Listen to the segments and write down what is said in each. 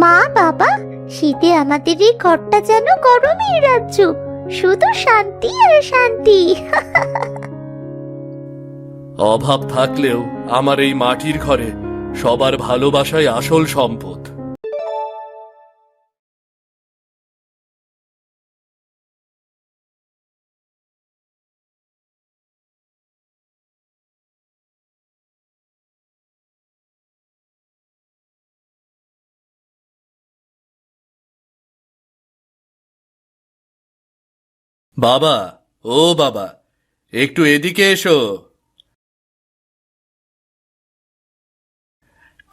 মা বাবা, শীতে আমাদের এই ঘরটা যেন গরমের রাজ্য, শুধু শান্তি আর শান্তি। অভাব থাকলেও আমার এই মাটির ঘরে সবার ভালোবাসাই আসল সম্পদ। বাবা, ও বাবা, একটু এদিকে এসো।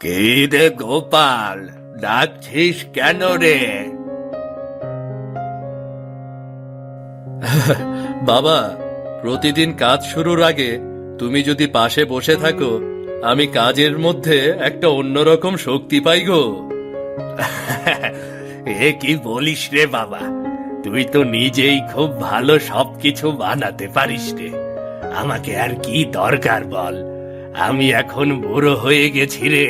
কে রে গোপাল, ডাকছিস কেন রে? বাবা, প্রতিদিন কাজ শুরুর আগে তুমি যদি পাশে বসে থাকো, আমি কাজের মধ্যে একটা অন্যরকম শক্তি পাই গো। এ কি বলিস রে বাবা, তুই তো নিজেই খুব ভালো সবকিছু বানাতে পারিস রে। আমাকে আর কি দরকার বল, আমি এখন বুড়ো হয়ে গেছি রে।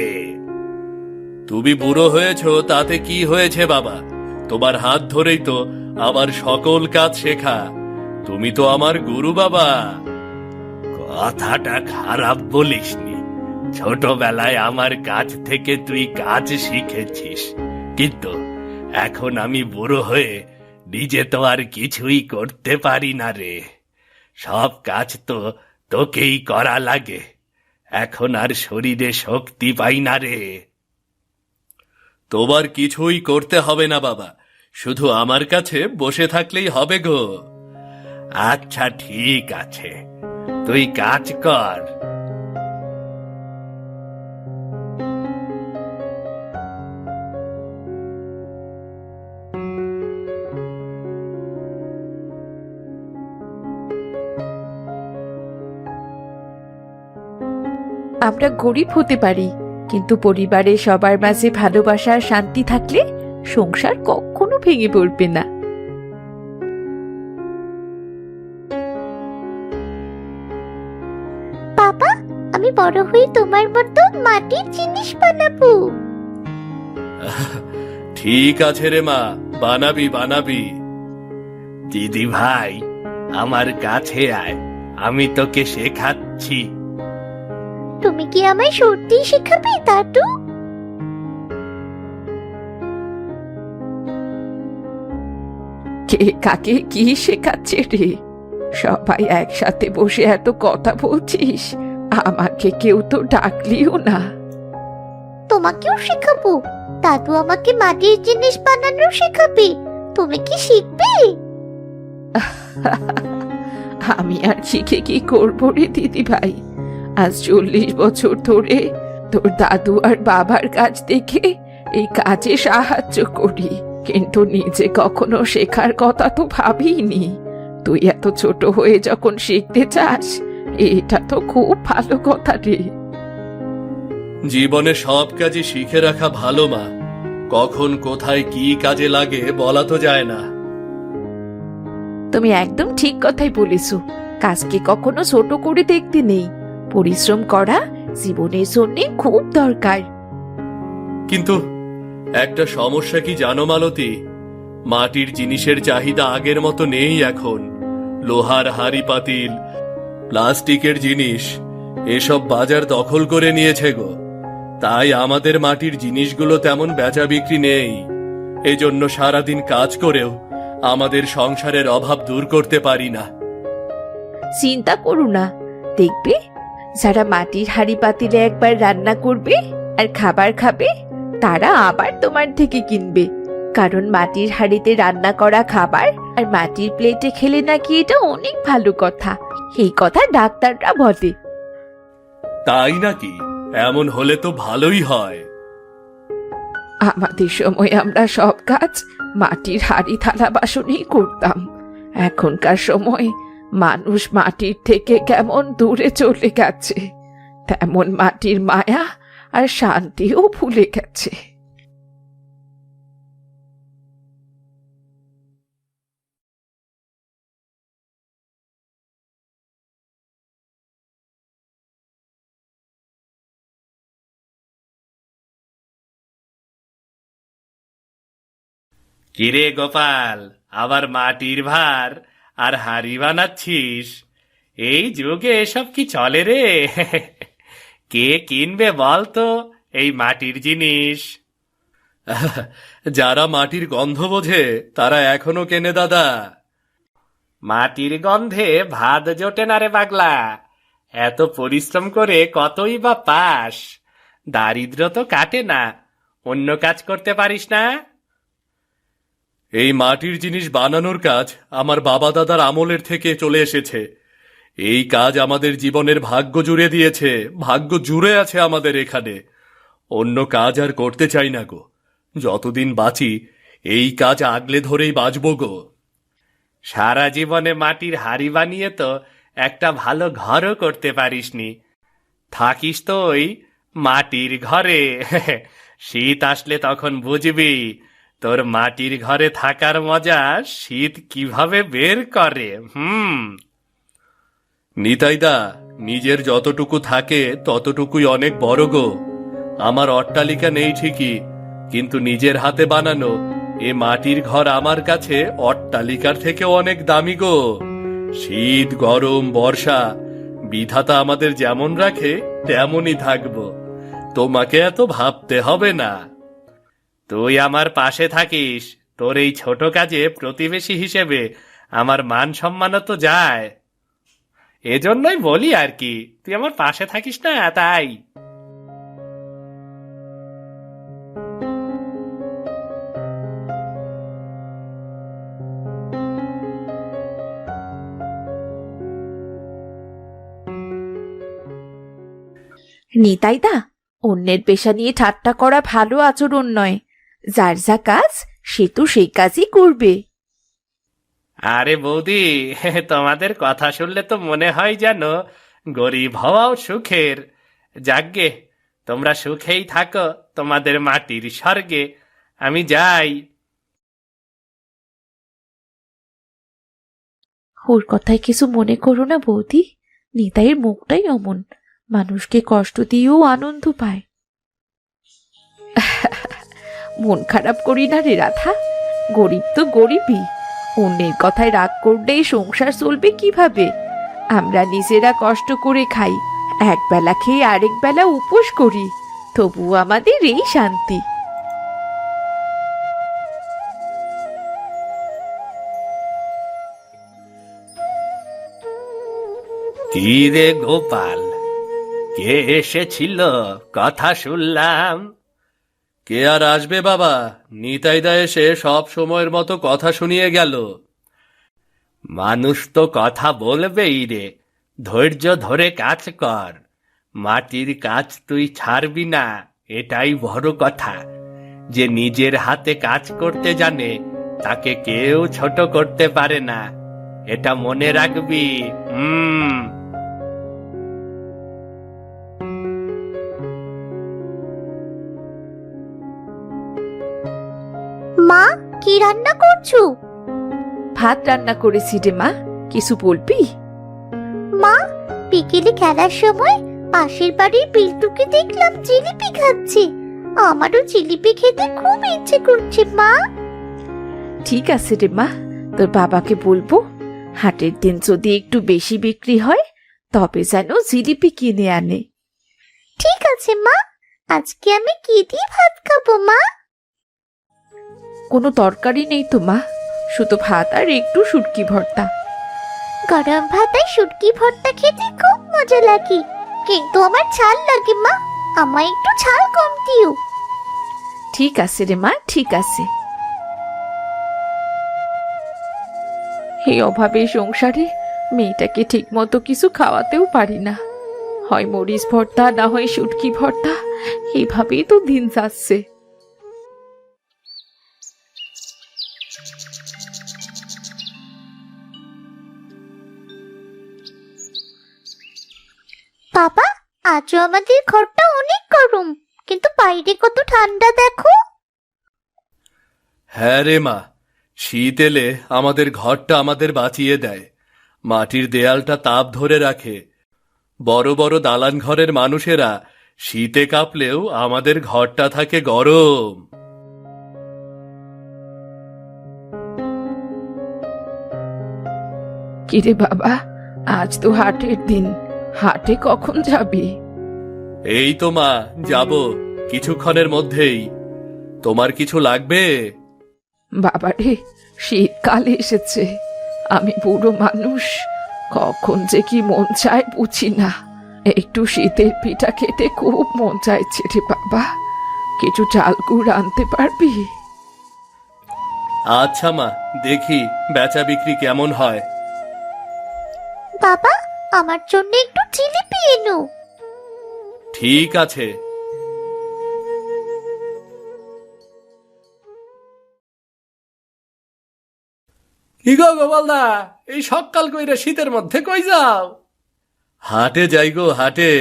তুমি বুড়ো হয়েছো তাতে কি হয়েছে বাবা? তোমার হাত ধরেই তো আমার সকল কাজ শেখা। তুমি তো আমার গুরু বাবা। কথাটা খারাপ বলিসনি, ছোটবেলায় আমার কাছ থেকে তুই কাজ শিখেছিস, কিন্তু এখন আমি বুড়ো হয়ে নিজে তো আর কিছুই করতে পারি না রে। সব কাজ তো তোকেই করা লাগে। এখন আর শরীরে শক্তি পাই না রে। তোমার কিছুই করতে হবে না বাবা, শুধু আমার কাছে বসে থাকলেই হবে গো। আচ্ছা ঠিক আছে, তুই কাজ কর। আমরা গরিব হতে পারি, কিন্তু পরিবারে সবার মাঝে ভালোবাসা আর শান্তি থাকলে সংসার কখনো ভেঙে পড়বে না। বাবা, আমি বড় হয়ে তোমার মতো মাটির জিনিস বানাবো। ঠিক আছে রে মা, বানাবি বানাবি। দিদি ভাই, আমার কাছে আয়, আমি তোকে শেখাচ্ছি। তুমি কি আমায় সত্যি শেখাবে দাদু? কে কাকে কি শেখাচ্ছে রে? সবাই একসাথে বসে এত কথা বলছিস, আমাকে কেউ তো ডাকলিও না। তোমাকেও শেখাবো। দাদু আমাকে মাটির জিনিস বানানো শেখাবে। তুমি কি শিখবে? আমি আর শিখে কি করবো রে দিদি ভাই? আজ 40 বছর ধরে তোর দাদু আর বাবার কাছ থেকে এই কাজে সাহায্য করি, কিন্তু নিজে কখনো শেখার কথা তো ভাবিনি। তুই এত ছোট হয়ে যখন শিখতে চাস, এটা তো খুব ভালো কথা রে। জীবনে সব কাজই শিখে রাখা ভালো মা। কখন কোথায় কি কাজে লাগে বলা তো যায় না। তুমি একদম ঠিক কথাই বলেছো। কাজকে কখনো ছোট করে দেখতে নেই। পরিশ্রম করা জীবনের জন্য খুব দরকার। কিন্তু একটা সমস্যা কি জানো মালতী? মাটির জিনিসের চাহিদা আগের মতো নেই এখন। লোহার হাঁড়ি পাতিল, প্লাস্টিকের জিনিস, এসব বাজার দখল করে নিয়েছে গো। তাই আমাদের মাটির জিনিসগুলো তেমন বেচা বিক্রি নেই। এজন্য সারাদিন কাজ করেও আমাদের সংসারের অভাব দূর করতে পারি না। চিন্তা করো না, দেখবে যারা মাটির হাঁড়ি পাতিলে একবার রান্না করবে আর খাবার খাবে, তারা আবার তোমার থেকে কিনবে। কারণ মাটির হাঁড়িতে রান্না করা খাবার আর মাটির প্লেটে খেলে নাকি এটা অনেক ভালো কথা। এই কথা ডাক্তাররা বলে। তাই নাকি? এমন হলে তো ভালোই হয়। আমাদের সময় আমরা সব কাজ মাটির হাঁড়ি থালা বাসনেই করতাম। এখনকার সময় মানুষ মাটির থেকে কেমন দূরে চলে গেছে, তেমন মাটির মায়া আর শান্তিও ভুলে গেছে। কিরে গোপাল, আবার মাটির ভার আর হাড়ি বানাচ্ছিস? এই যুগে এসব কি চলে রে? কে কিনবে বল তো এই মাটির জিনিস? যারা মাটির গন্ধ বোঝে তারা এখনো কেনে দাদা। মাটির গন্ধে ভাত জোটে না রে পাগলা। এত পরিশ্রম করে কতই বা পাস, দারিদ্র তো কাটে না। অন্য কাজ করতে পারিস না? এই মাটির জিনিস বানানোর কাজ আমার বাবা দাদার আমলের থেকে চলে এসেছে। এই কাজ আমাদের জীবনের ভাগ্য জুড়ে দিয়েছে, ভাগ্য জুড়ে আছে আমাদের এখানে। অন্য কাজ আর করতে চাই না গো। যতদিন বাঁচি এই কাজ আগলে ধরেই বাঁচব গো। সারা জীবনে মাটির হাড়ি বানিয়ে তো একটা ভালো ঘরও করতে পারিসনি। থাকিস তো ওই মাটির ঘরে। শীত আসলে তখন বুঝবি তোর মাটির ঘরে থাকার মজা শীত কিভাবে বের করে। নিতাইদা, নিজের যতটুকু থাকে ততটুকুই অনেক বড় গো। আমার অট্টালিকা নেই ঠিকই, কিন্তু নিজের হাতে বানানো এ মাটির ঘর আমার কাছে অট্টালিকার থেকে অনেক দামি গো। শীত, গরম, বর্ষা বিধাতা আমাদের যেমন রাখে তেমনই থাকবো। তোমাকে এত ভাবতে হবে না। তুই আমার পাশে থাকিস, তোর এই ছোট কাজে প্রতিবেশী হিসেবে আমার মান সম্মানও তো যায়। এজন্যই বলি আর কি, তুই আমার পাশে থাকিস না তাই। নিতাইদা, অন্যের পেশা নিয়ে ঠাট্টা করা ভালো আচরণ নয়। যার যা কাজ সে তো সেই কাজই করবে। আরে বৌদি, তোমাদের কথা শুনলে তো মনে হয় যেন গরিব হওয়াও সুখের। যাগ্গে, তোমরা সুখেই থাকো তোমাদের মাটির স্বর্গে। আমি যাই। ওর কথায় কিছু মনে করো না বৌদি, নিতাইয়ের মুখটাই অমন, মানুষকে কষ্ট দিয়েও আনন্দ পায়। মন খারাপ করি না রে রাধা, গরিব তো গরিবই। অন্যের কথায় রাগ করলে সংসার চলবে কিভাবে? আমরা নিজেরা কষ্ট করে খাই, একবেলা খেয়ে আরেক বেলা উপোস করি, তবু আমাদের এই শান্তি। কি রে গোপাল, কে এসেছিল কথা শুনলাম? কে আর আসবে বাবা, নিতাইদা এসে সব সময়ের মতো কথা শুনিয়ে গেল। মানুষ তো কথা বলবেই রে, ধৈর্য ধরে কাজ কর। মাটির কাজ তুই ছাড়বি না, এটাই বড় কথা। যে নিজের হাতে কাজ করতে জানে তাকে কেউ ছোট করতে পারে না, এটা মনে রাখবি। মা, কি রান্না করছো? ভাত রান্না করেছি রে মা, কিছু বলবি? মা, বিকেলে খেলার সময় পাশের বাড়ির বিল্টুকে দেখলাম জিলিপি খাচ্ছে। আমারও জিলিপি খেতে খুব ইচ্ছে করছে মা। ঠিক আছে রে মা, তোর বাবাকে বলবো হাটের দিন যদি একটু বেশি বিক্রি হয় তবে যেন জিলিপি কিনে আনে। ঠিক আছে মা, আজকে আমি কি দিয়ে ভাত খাবো মা? কোনো তরকারি নেই তো মা, শুধু ভাত আর একটু শুটকি ভর্তা। গরম ভাতে শুটকি ভর্তা খেতে খুব মজা লাগে, কিন্তু আমার ঝাল লাগে মা, আমায় একটু ঝাল কম দিও। ঠিক আছে রে মা, ঠিক আছে। এই অভাবের সংসারে মেয়েটাকে ঠিক মতো কিছু খাওয়াতেও পারি না, হয় মরিচ ভর্তা না হয় শুটকি ভর্তা, এইভাবেই তো দিন যাচ্ছে। বাবা, আজও আমাদের ঘরটা অনেক গরম, কিন্তু বাইরে কত ঠান্ডা দেখো। হ্যাঁ রে মা, শীত এলে আমাদের ঘরটা আমাদের বাঁচিয়ে দেয়। মাটির দেয়ালটা তাপ ধরে রাখে। বড় বড় দালান ঘরের মানুষেরা শীতে কাঁপলেও আমাদের ঘরটা থাকে গরম। কিরে বাবা, আজ তো হাটের দিন, হাটে কখন যাবি? এই তো মা, যাব কিছুক্ষণের মধ্যেই। তোমার কিছু লাগবে? বাবারে, শীতকাল এসেছে, আমি বুড়ো মানুষ, কখন যে কি মন চায় বুঝি না। একটু শীতের পিঠা খেতে খুব মন চাইছে রে বাবা, কিছু চাল গুড় আনতে পারবি? আচ্ছা মা, দেখি বেচা বিক্রি কেমন হয়। বাবা, আমার জন্য একটু জিলিপি এনো। ঠিক আছে। কি গো গোপালদা, এই সকাল কইরা শীতের মধ্যে কই যাও? হাটে যাই গো, হাটে।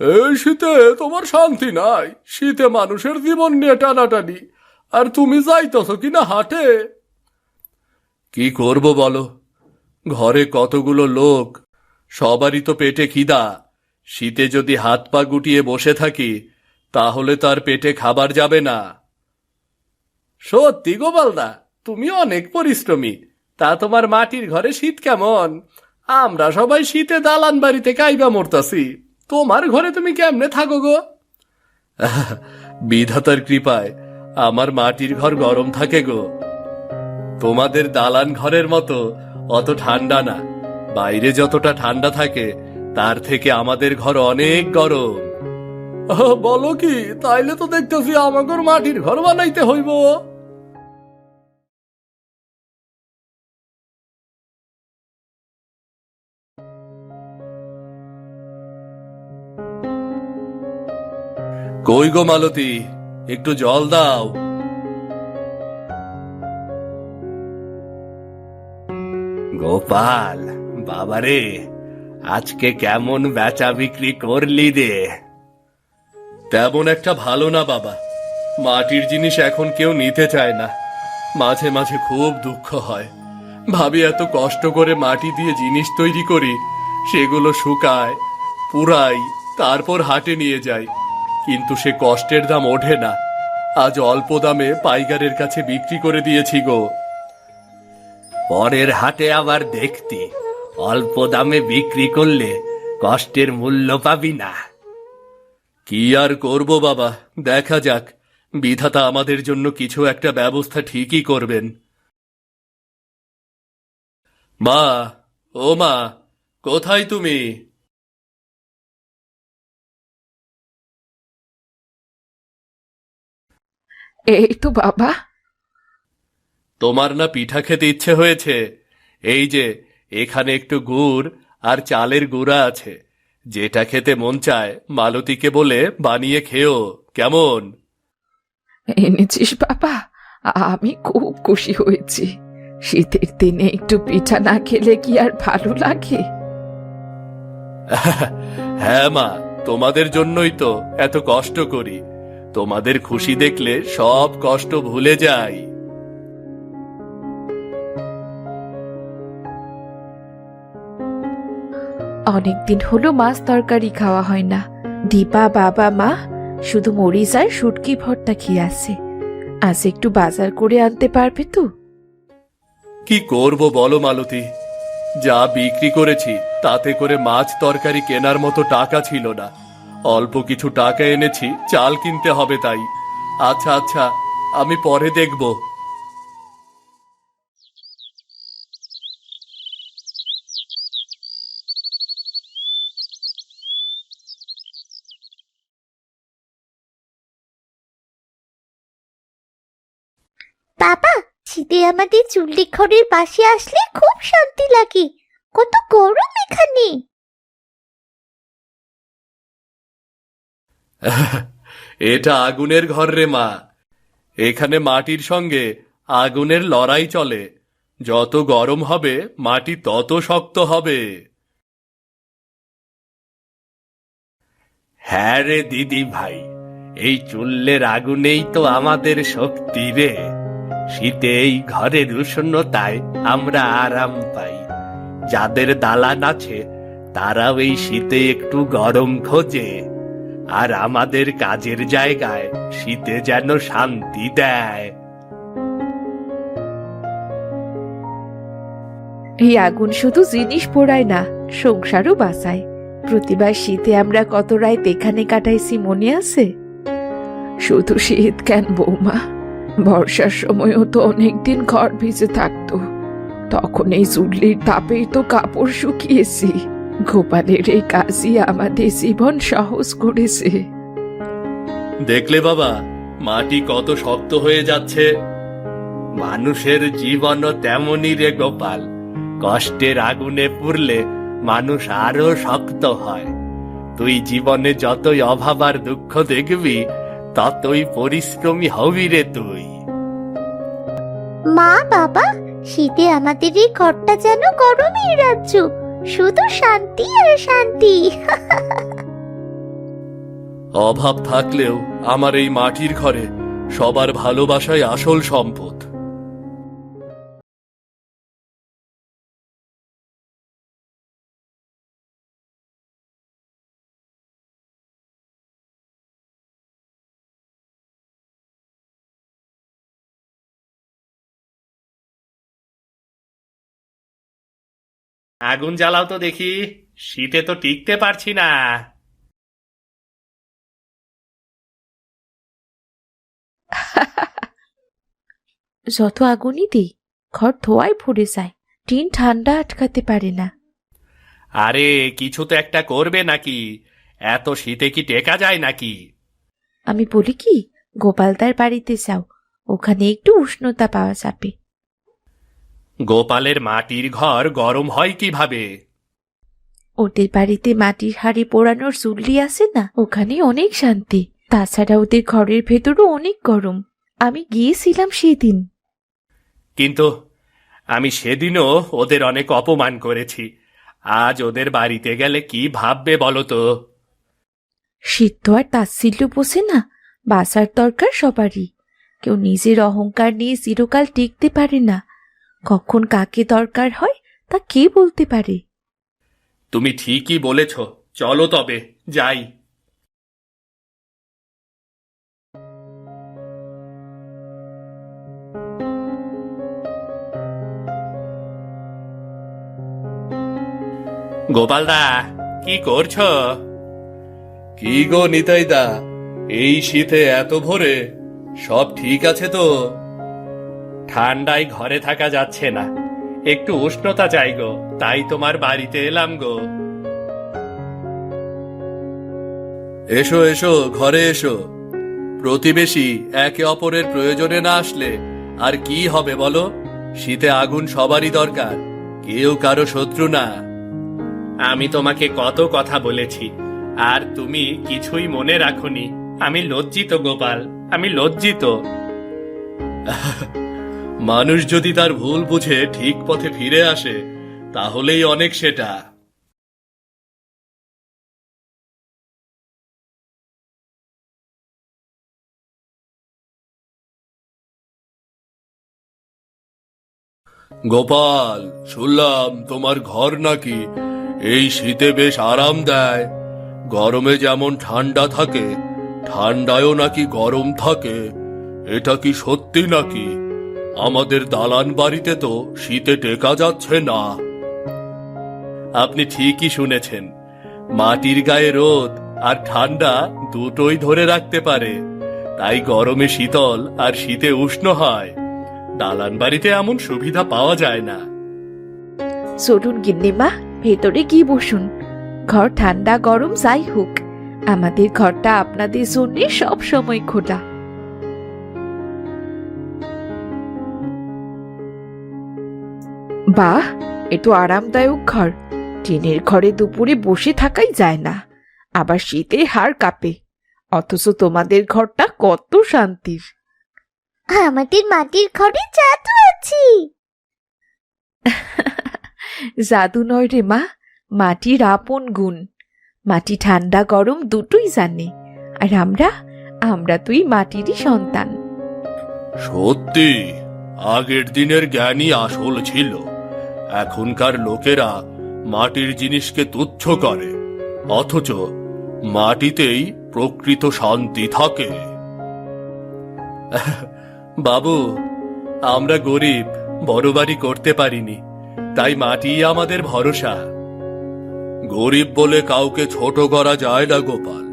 এই শীতে তোমার শান্তি নাই, শীতে মানুষের জীবন নিয়ে টানাটানি, আর তুমি যাইতেছ কিনা হাটে? কি করব বলো, ঘরে কতগুলো লোক, সবারই তো পেটে খিদা। শীতে যদি হাত পা গুটিয়ে বসে থাকি, তাহলে তার পেটে খাবার যাবে না। সত্যি গোপালদা, তুমি অনেক পরিশ্রমী। তা তোমার মাটির ঘরে শীত কেমন? আমরা সবাই শীতে দালান বাড়িতে কাইবা মরতাছি, তোমার ঘরে তুমি কেমনে থাকো গো? বিধাতার কৃপায় আমার মাটির ঘর গরম থাকে গো। তোমাদের দালান ঘরের মতো অত ঠান্ডা না। বাইরে যতটা ঠান্ডা থাকে, তার থেকে আমাদের ঘর অনেক গরম। বলো কি, তাইলে তো দেখতেছি আমাগর মাটির ঘর বানাইতে হইব। কই গো মালতী, একটু জল দাও। গোপাল বাবারে, আজকে কেমন বেচা বিক্রি করলি রে? তেমন একটা ভালো না বাবা, মাটির জিনিস এখন কেউ নিতে চায় না। মাঝে মাঝে খুব দুঃখ হয়, ভাবি এত কষ্ট করে মাটি দিয়ে জিনিস তৈরি করি, সেগুলো শুকায়, পুরাই, তারপর হাটে নিয়ে যাই, কিন্তু সে কষ্টের দাম ওঠে না। আজ অল্প দামে পাইকারের কাছে বিক্রি করে দিয়েছি গো। পরের হাটে আবার দেখতি অল্প দামে বিক্রি করলে কষ্টের মূল্য পাবি না। কি আর করব বাবা, দেখা যাক, বিধাতা আমাদের জন্য কিছু একটা ব্যবস্থা ঠিকই করবেন। মা, ও মা, কোথায় তুমি? এই তো বাবা। তোমার না পিঠা খেতে ইচ্ছে হয়েছে? এই যে এখানে একটু গুড় আর চালের গুঁড়া আছে, যেটা খেতে মন চায় মালতীকে বলে বানিয়ে খেও, কেমন? এনেছিস বাবা, আমি খুব খুশি হয়েছি। শীতের দিনে একটু পিঠা না খেলে কি আর ভালো লাগে? হ্যাঁ মা, তোমাদের জন্যই তো এত কষ্ট করি। তোমাদের খুশি দেখলে সব কষ্ট ভুলে যাই। অনেকদিন হলো মাছ তরকারি খাওয়া হয় না। দীপা, বাবা, মা শুধু মরিচ আর শুটকি ভর্তা খেয়ে আছে। আজ একটু বাজার করে আনতে পারবে তো? কি করব বলো মালতী, যা বিক্রি করেছি তাতে করে মাছ তরকারি কেনার মতো টাকা ছিল না। অল্প কিছু টাকা এনেছি চাল কিনতে হবে তাই। আচ্ছা আচ্ছা, আমি পরে দেখব। বাবা, শীতে আমাদের চুল্লি ঘরের পাশে আসলে খুব শান্তি লাগে। কত গরম এখানে। এটা আগুনের ঘর রে মা, এখানে মাটির সঙ্গে আগুনের লড়াই চলে। যত গরম হবে মাটি তত শক্ত হবে। হ্যাঁ রে দিদি ভাই, এই চুল্লের আগুনেই তো আমাদের শক্তি রে। শীতে এই ঘরের উষ্ণতায় আমরা আরাম পাই। যাদের দালান আছে তারাও এই শীতে একটু গরম খোঁজে, আর আমাদের কাজের জায়গায় শীতে যেন শান্তি দেয়। এই আগুন শুধু জিনিস পোড়ায় না, সংসারও বাঁচায়। প্রতিবার শীতে আমরা কত রাত এখানে কাটাইছি মনে আছে? শুধু শীত কেন বৌমা, বর্ষার সময়ও তো অনেকদিন ঘর ভিজে থাকতো। তখন এই চুল্লির তাপেই তো কাপড় শুকিয়েছি। গোপালের এই কাজই আমাদের জীবন সহজ করেছে। দেখলে বাবা, মাটি কত শক্ত হয়ে যাচ্ছে। মানুষের জীবনও তেমনই রে গোপাল, কষ্টের আগুনে পুড়লে মানুষ আরো শক্ত হয়। তুই জীবনে যতই অভাব আর দুঃখ দেখবি, ততই পরিশ্রমী হবি রে তুই। মা বাবা, শীতে আমাদের এই ঘরটা যেন গরমের রাজ্য, শুধু শান্তি আর শান্তি। অভাব থাকলেও আমার এই মাটির ঘরে সবার ভালোবাসাই আসল সম্পদ। আগুন জ্বালাও তো দেখি, শীতে তো টিকতে পারছি না। যত আগুনই দিই, ঘর ধোয়ায় ভরে যায়, টিন ঠান্ডা আটকাতে পারে না। আরে কিছু তো একটা করবে নাকি? এত শীতে কি টেকা যায় নাকি? আমি বলি কি, গোপালদার বাড়িতে যাও, ওখানে একটু উষ্ণতা পাওয়া যাবে। গোপালের মাটির ঘর গরম হয় কিভাবে? ওদের বাড়িতে মাটির হাড়ি পোড়ানোর চুল্লি আছে না, ওখানে অনেক শান্তি। তাছাড়া ওদের ঘরের ভেতরও অনেক গরম, আমি গিয়েছিলাম সেদিন। কিন্তু আমি সেদিনও ওদের অনেক অপমান করেছি। আজ ওদের বাড়িতে গেলে কি ভাববে বলো তো? শীত তো আর তাচ্ছিল্য পোষে না, বাঁচার দরকার সবারই। কেউ নিজের অহংকার নিয়ে চিরকাল টিকতে পারে না। কখন কাকে দরকার হয় তা কে বলতে পারে? তুমি ঠিকই বলেছ, চলো তবে যাই। গোপালদা, কি করছো? কি গো নিতাইদা, এই শীতে এত ভোরে? সব ঠিক আছে তো? ঠান্ডায় ঘরে থাকা যাচ্ছে না, একটু উষ্ণতা চাই গো, তাই তোমার বাড়িতে এলাম গো। এসো এসো, ঘরে এসো। প্রতিবেশী একে অপরের প্রয়োজনে না আসলে আর কি হবে বলো? শীতে আগুন সবারই দরকার, কেউ কারো শত্রু না। আমি তোমাকে কত কথা বলেছি, আর তুমি কিছুই মনে রাখোনি। আমি লজ্জিত গোপাল, আমি লজ্জিত। মানুষ যদি তার ভুল বুঝে ঠিক পথে ফিরে আসে, তাহলেই অনেক সেটা। গোপাল, শুনলাম তোমার ঘর নাকি এই শীতে বেশ আরাম দেয়। গরমে যেমন ঠান্ডা থাকে, ঠান্ডায়ও নাকি গরম থাকে। এটা কি সত্যি নাকি? আমাদের দালান বাড়িতে তো শীতে টেকা যাচ্ছে না। আপনি ঠিকই শুনেছেন, মাটির গায়ে রোদ আর ঠান্ডা দুটোই ধরে রাখতে পারে, তাই গরমে শীতল আর শীতে উষ্ণ হয়। দালান বাড়িতে এমন সুবিধা পাওয়া যায় না। চলুন গিন্নিমা, ভেতরে গিয়ে বসুন। ঘর ঠান্ডা গরম যাই হোক, আমাদের ঘরটা আপনাদের জন্য সব সময় খোলা। বাহ, এ তো আরামদায়ক ঘর। টিনের ঘরে দুপুরে বসে থাকাই যায় না, আবার শীতে হাড় কাঁপে। অথচ তোমাদের ঘরটা কত শান্তির। আমাদের মাটির ঘরে জাদু আছে। জাদু নয় রে মা, মাটির আপন গুণ। মাটি ঠান্ডা গরম দুটোই জানে, আর আমরা তুই মাটিরই সন্তান। সত্যি, আগের দিনের জ্ঞানী আসল ছিল। এখনকার লোকেরা মাটির জিনিসকে তুচ্ছ করে, অথচ মাটিতেই প্রকৃত শান্তি থাকে। বাবু, আমরা গরিব, বড় বাড়ি করতে পারিনি, তাই মাটি আমাদের ভরসা। গরিব বলে কাউকে ছোট করা যায় না গোপাল।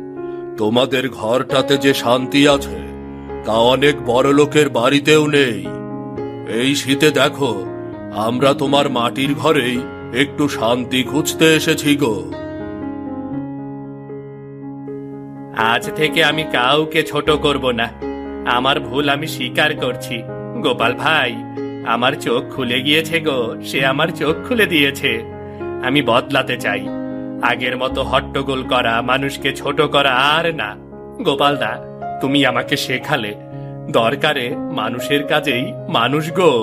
তোমাদের ঘরটাতে যে শান্তি আছে তা অনেক বড় লোকের বাড়িতেও নেই। এই শীতে দেখো, আমরা তোমার মাটির ঘরেই একটু শান্তি খুঁজতে এসেছি গো। আজ থেকে আমি কাউকে ছোট করব না। আমার ভুল আমি স্বীকার করছি। গোপাল ভাই, আমার চোখ খুলে গিয়েছে গো, সে আমার চোখ খুলে দিয়েছে। আমি বদলাতে চাই। আগের মতো হট্টগোল করা, মানুষকে ছোট করা আর না। গোপালদা, তুমি আমাকে শেখালে দরকারে মানুষের কাজেই মানুষ গো।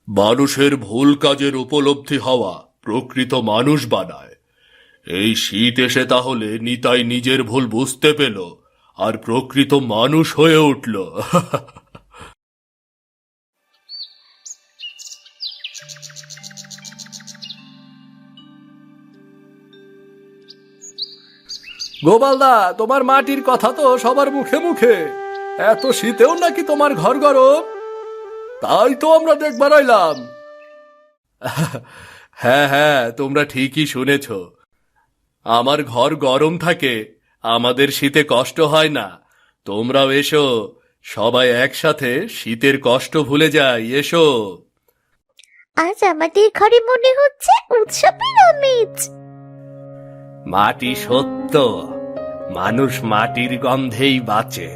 মানুষের ভুল কাজের উপলব্ধি হওয়া প্রকৃত মানুষ বানায়। এই শীত এসে তাহলে নিতাই নিজের ভুল বুঝতে পেল আর প্রকৃত মানুষ হয়ে উঠল। গোপালদা, তোমার মাটির কথা তো সবার মুখে মুখে। এত শীতেও নাকি তোমার ঘর গরম? তাই তো আমরা দেখবার আইলাম। হ্যাঁ হ্যাঁ, তোমরা ঠিকই শুনেছ। আমার ঘর গরম থাকে, আমাদের শীতে কষ্ট হয় না। তোমরাও এসো, সবাই একসাথে শীতের কষ্ট ভুলে যাই। এসো। আজ আমাদের ঘরে মনে হচ্ছে উৎসবের আমেজ। মাটি সত্য, মানুষ মাটির গন্ধেই বাঁচে।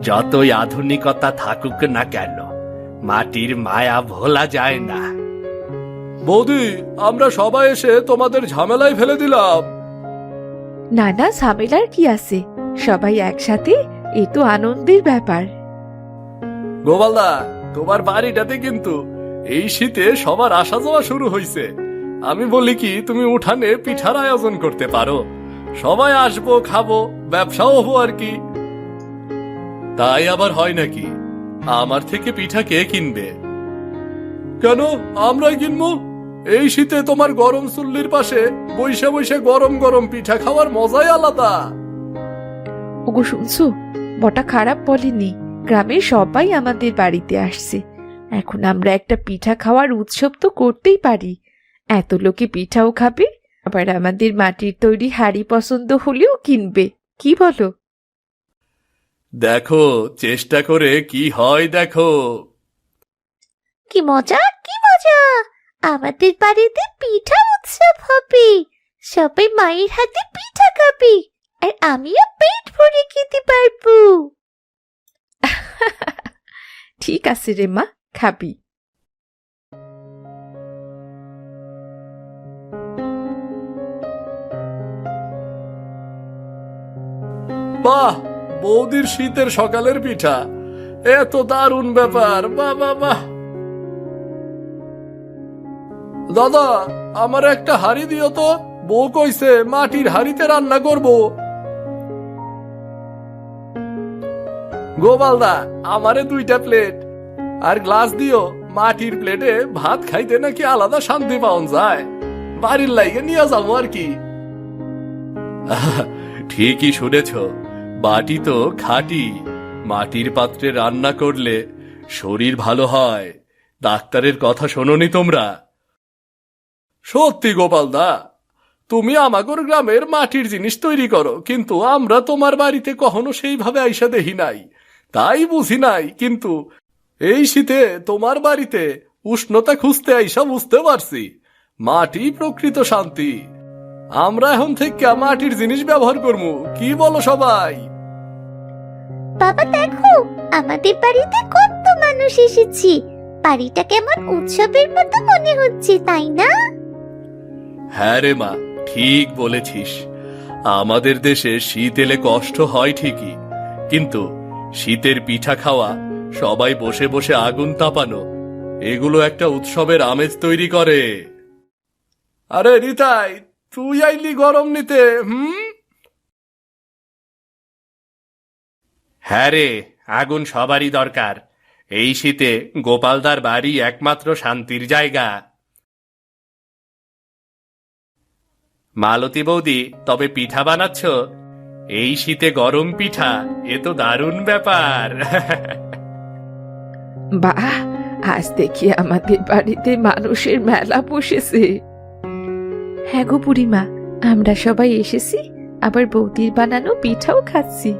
যতই আধুনিকতা থাকুক না কেন, মাটির মায়া ভোলা যায় না। বৌদি, আমরা সবাই এসে তোমাদের ঝামেলায় ফেলে দিলাম। না না, ঝামেলার কি আছে? সবাই একসাথে, এ তো আনন্দের ব্যাপার। গোপালদা, তোমার বাড়িটাতে কিন্তু এই শীতে সবার আসা যাওয়া শুরু হয়েছে। আমি বলি কি, তুমি উঠানে পিঠার আয়োজন করতে পারো। সবাই আসবো, খাবো, ব্যবসাও হবো আর কি। তাই আবার হয় নাকি? আমার থেকে পিঠা কে কিনবে? কেন, আমরাই কিনবো। এই শীতে তোমার গরম চুল্লির পাশে বৈশে বৈশে গরম গরম পিঠা খাওয়ার মজাই আলাদা। ওগো শুনছো, বটা খারাপ বলেনি। গ্রামের সবাই আমাদের বাড়িতে আসছে। এখন আমরা একটা পিঠা খাওয়ার উৎসব তো করতেই পারি। এত লোকে পিঠাও খাবে, আবার আমাদের মাটির তৈরি হাড়ি পছন্দ হলেও কিনবে। কি বলো? দেখো, চেষ্টা করে কি হয় দেখো। কি মজা, কি মজা! আমাদের বাড়িতে পিঠা উৎসব হবে। সবাই মায়ের হাতে পিঠা খাবে, আর আমিও পেট ভরে খেতে পারবো। ঠিক আছে রে মা, খাবি। বাহ, বৌদির শীতের সকালের পিঠা এত দারুণ ব্যাপার। বাহ বাহ বাহ। দাদা, আমার একটা হাড়ি দিও তো। বউ কইছে মাটির হাড়িতে রান্না করব। গোপালদা, আমারে 2টা প্লেট আর গ্লাস দিও। মাটির প্লেটে ভাত খাইতে নাকি আলাদা শান্তি পাওয়া যায়। বাড়ির লাইগে নিয়ে যাবো আর কি। ঠিকই শুনেছ, বাটি তো খাঁটি। মাটির পাত্রে রান্না করলে শরীর ভালো হয়। ডাক্তারের কথা শোনোনি তোমরা? সত্যি গোপালদা, তুমি আমাগর গ্রামের মাটির জিনিস তৈরি করো, কিন্তু আমরা তোমার বাড়িতে কখনো সেইভাবে আইসা দেখি নাই, তাই বুঝি নাই। কিন্তু এই শীতে তোমার বাড়িতে উষ্ণতা খুঁজতে আইসা বুঝতে পারছি মাটি প্রকৃত শান্তি। আমরা এখন থেকে মাটির জিনিস ব্যবহার করবো। কি বলো সবাই? বাবা দেখো, আমাদের বাড়িতে কত মানুষ এসেছি। বাড়িটা কেমন উৎসবের মতো মনে হচ্ছে, তাই না? হ্যাঁ রে মা, ঠিক বলেছিস। আমাদের দেশে শীত এলে কষ্ট হয় ঠিকই, কিন্তু শীতের পিঠা খাওয়া, সবাই বসে বসে আগুন তাপানো, এগুলো একটা উৎসবের আমেজ তৈরি করে। আরে রিতাই, তুই আইলি গরম নিতে? হ্যাঁ রে, আগুন সবারই দরকার। এই শীতে গোপালদার বাড়ি একমাত্র শান্তির জায়গা। মালতী বৌদি, তবে পিঠা বানাচ্ছ? এই শীতে গরম পিঠা, এ তো দারুণ ব্যাপার। বাহ, আজ দেখি আমাদের বাড়িতে মানুষের মেলা বসেছে। হ্যাঁ গো বুড়িমা, আমরা সবাই এসেছি, আবার বৌদির বানানো পিঠাও খাচ্ছি।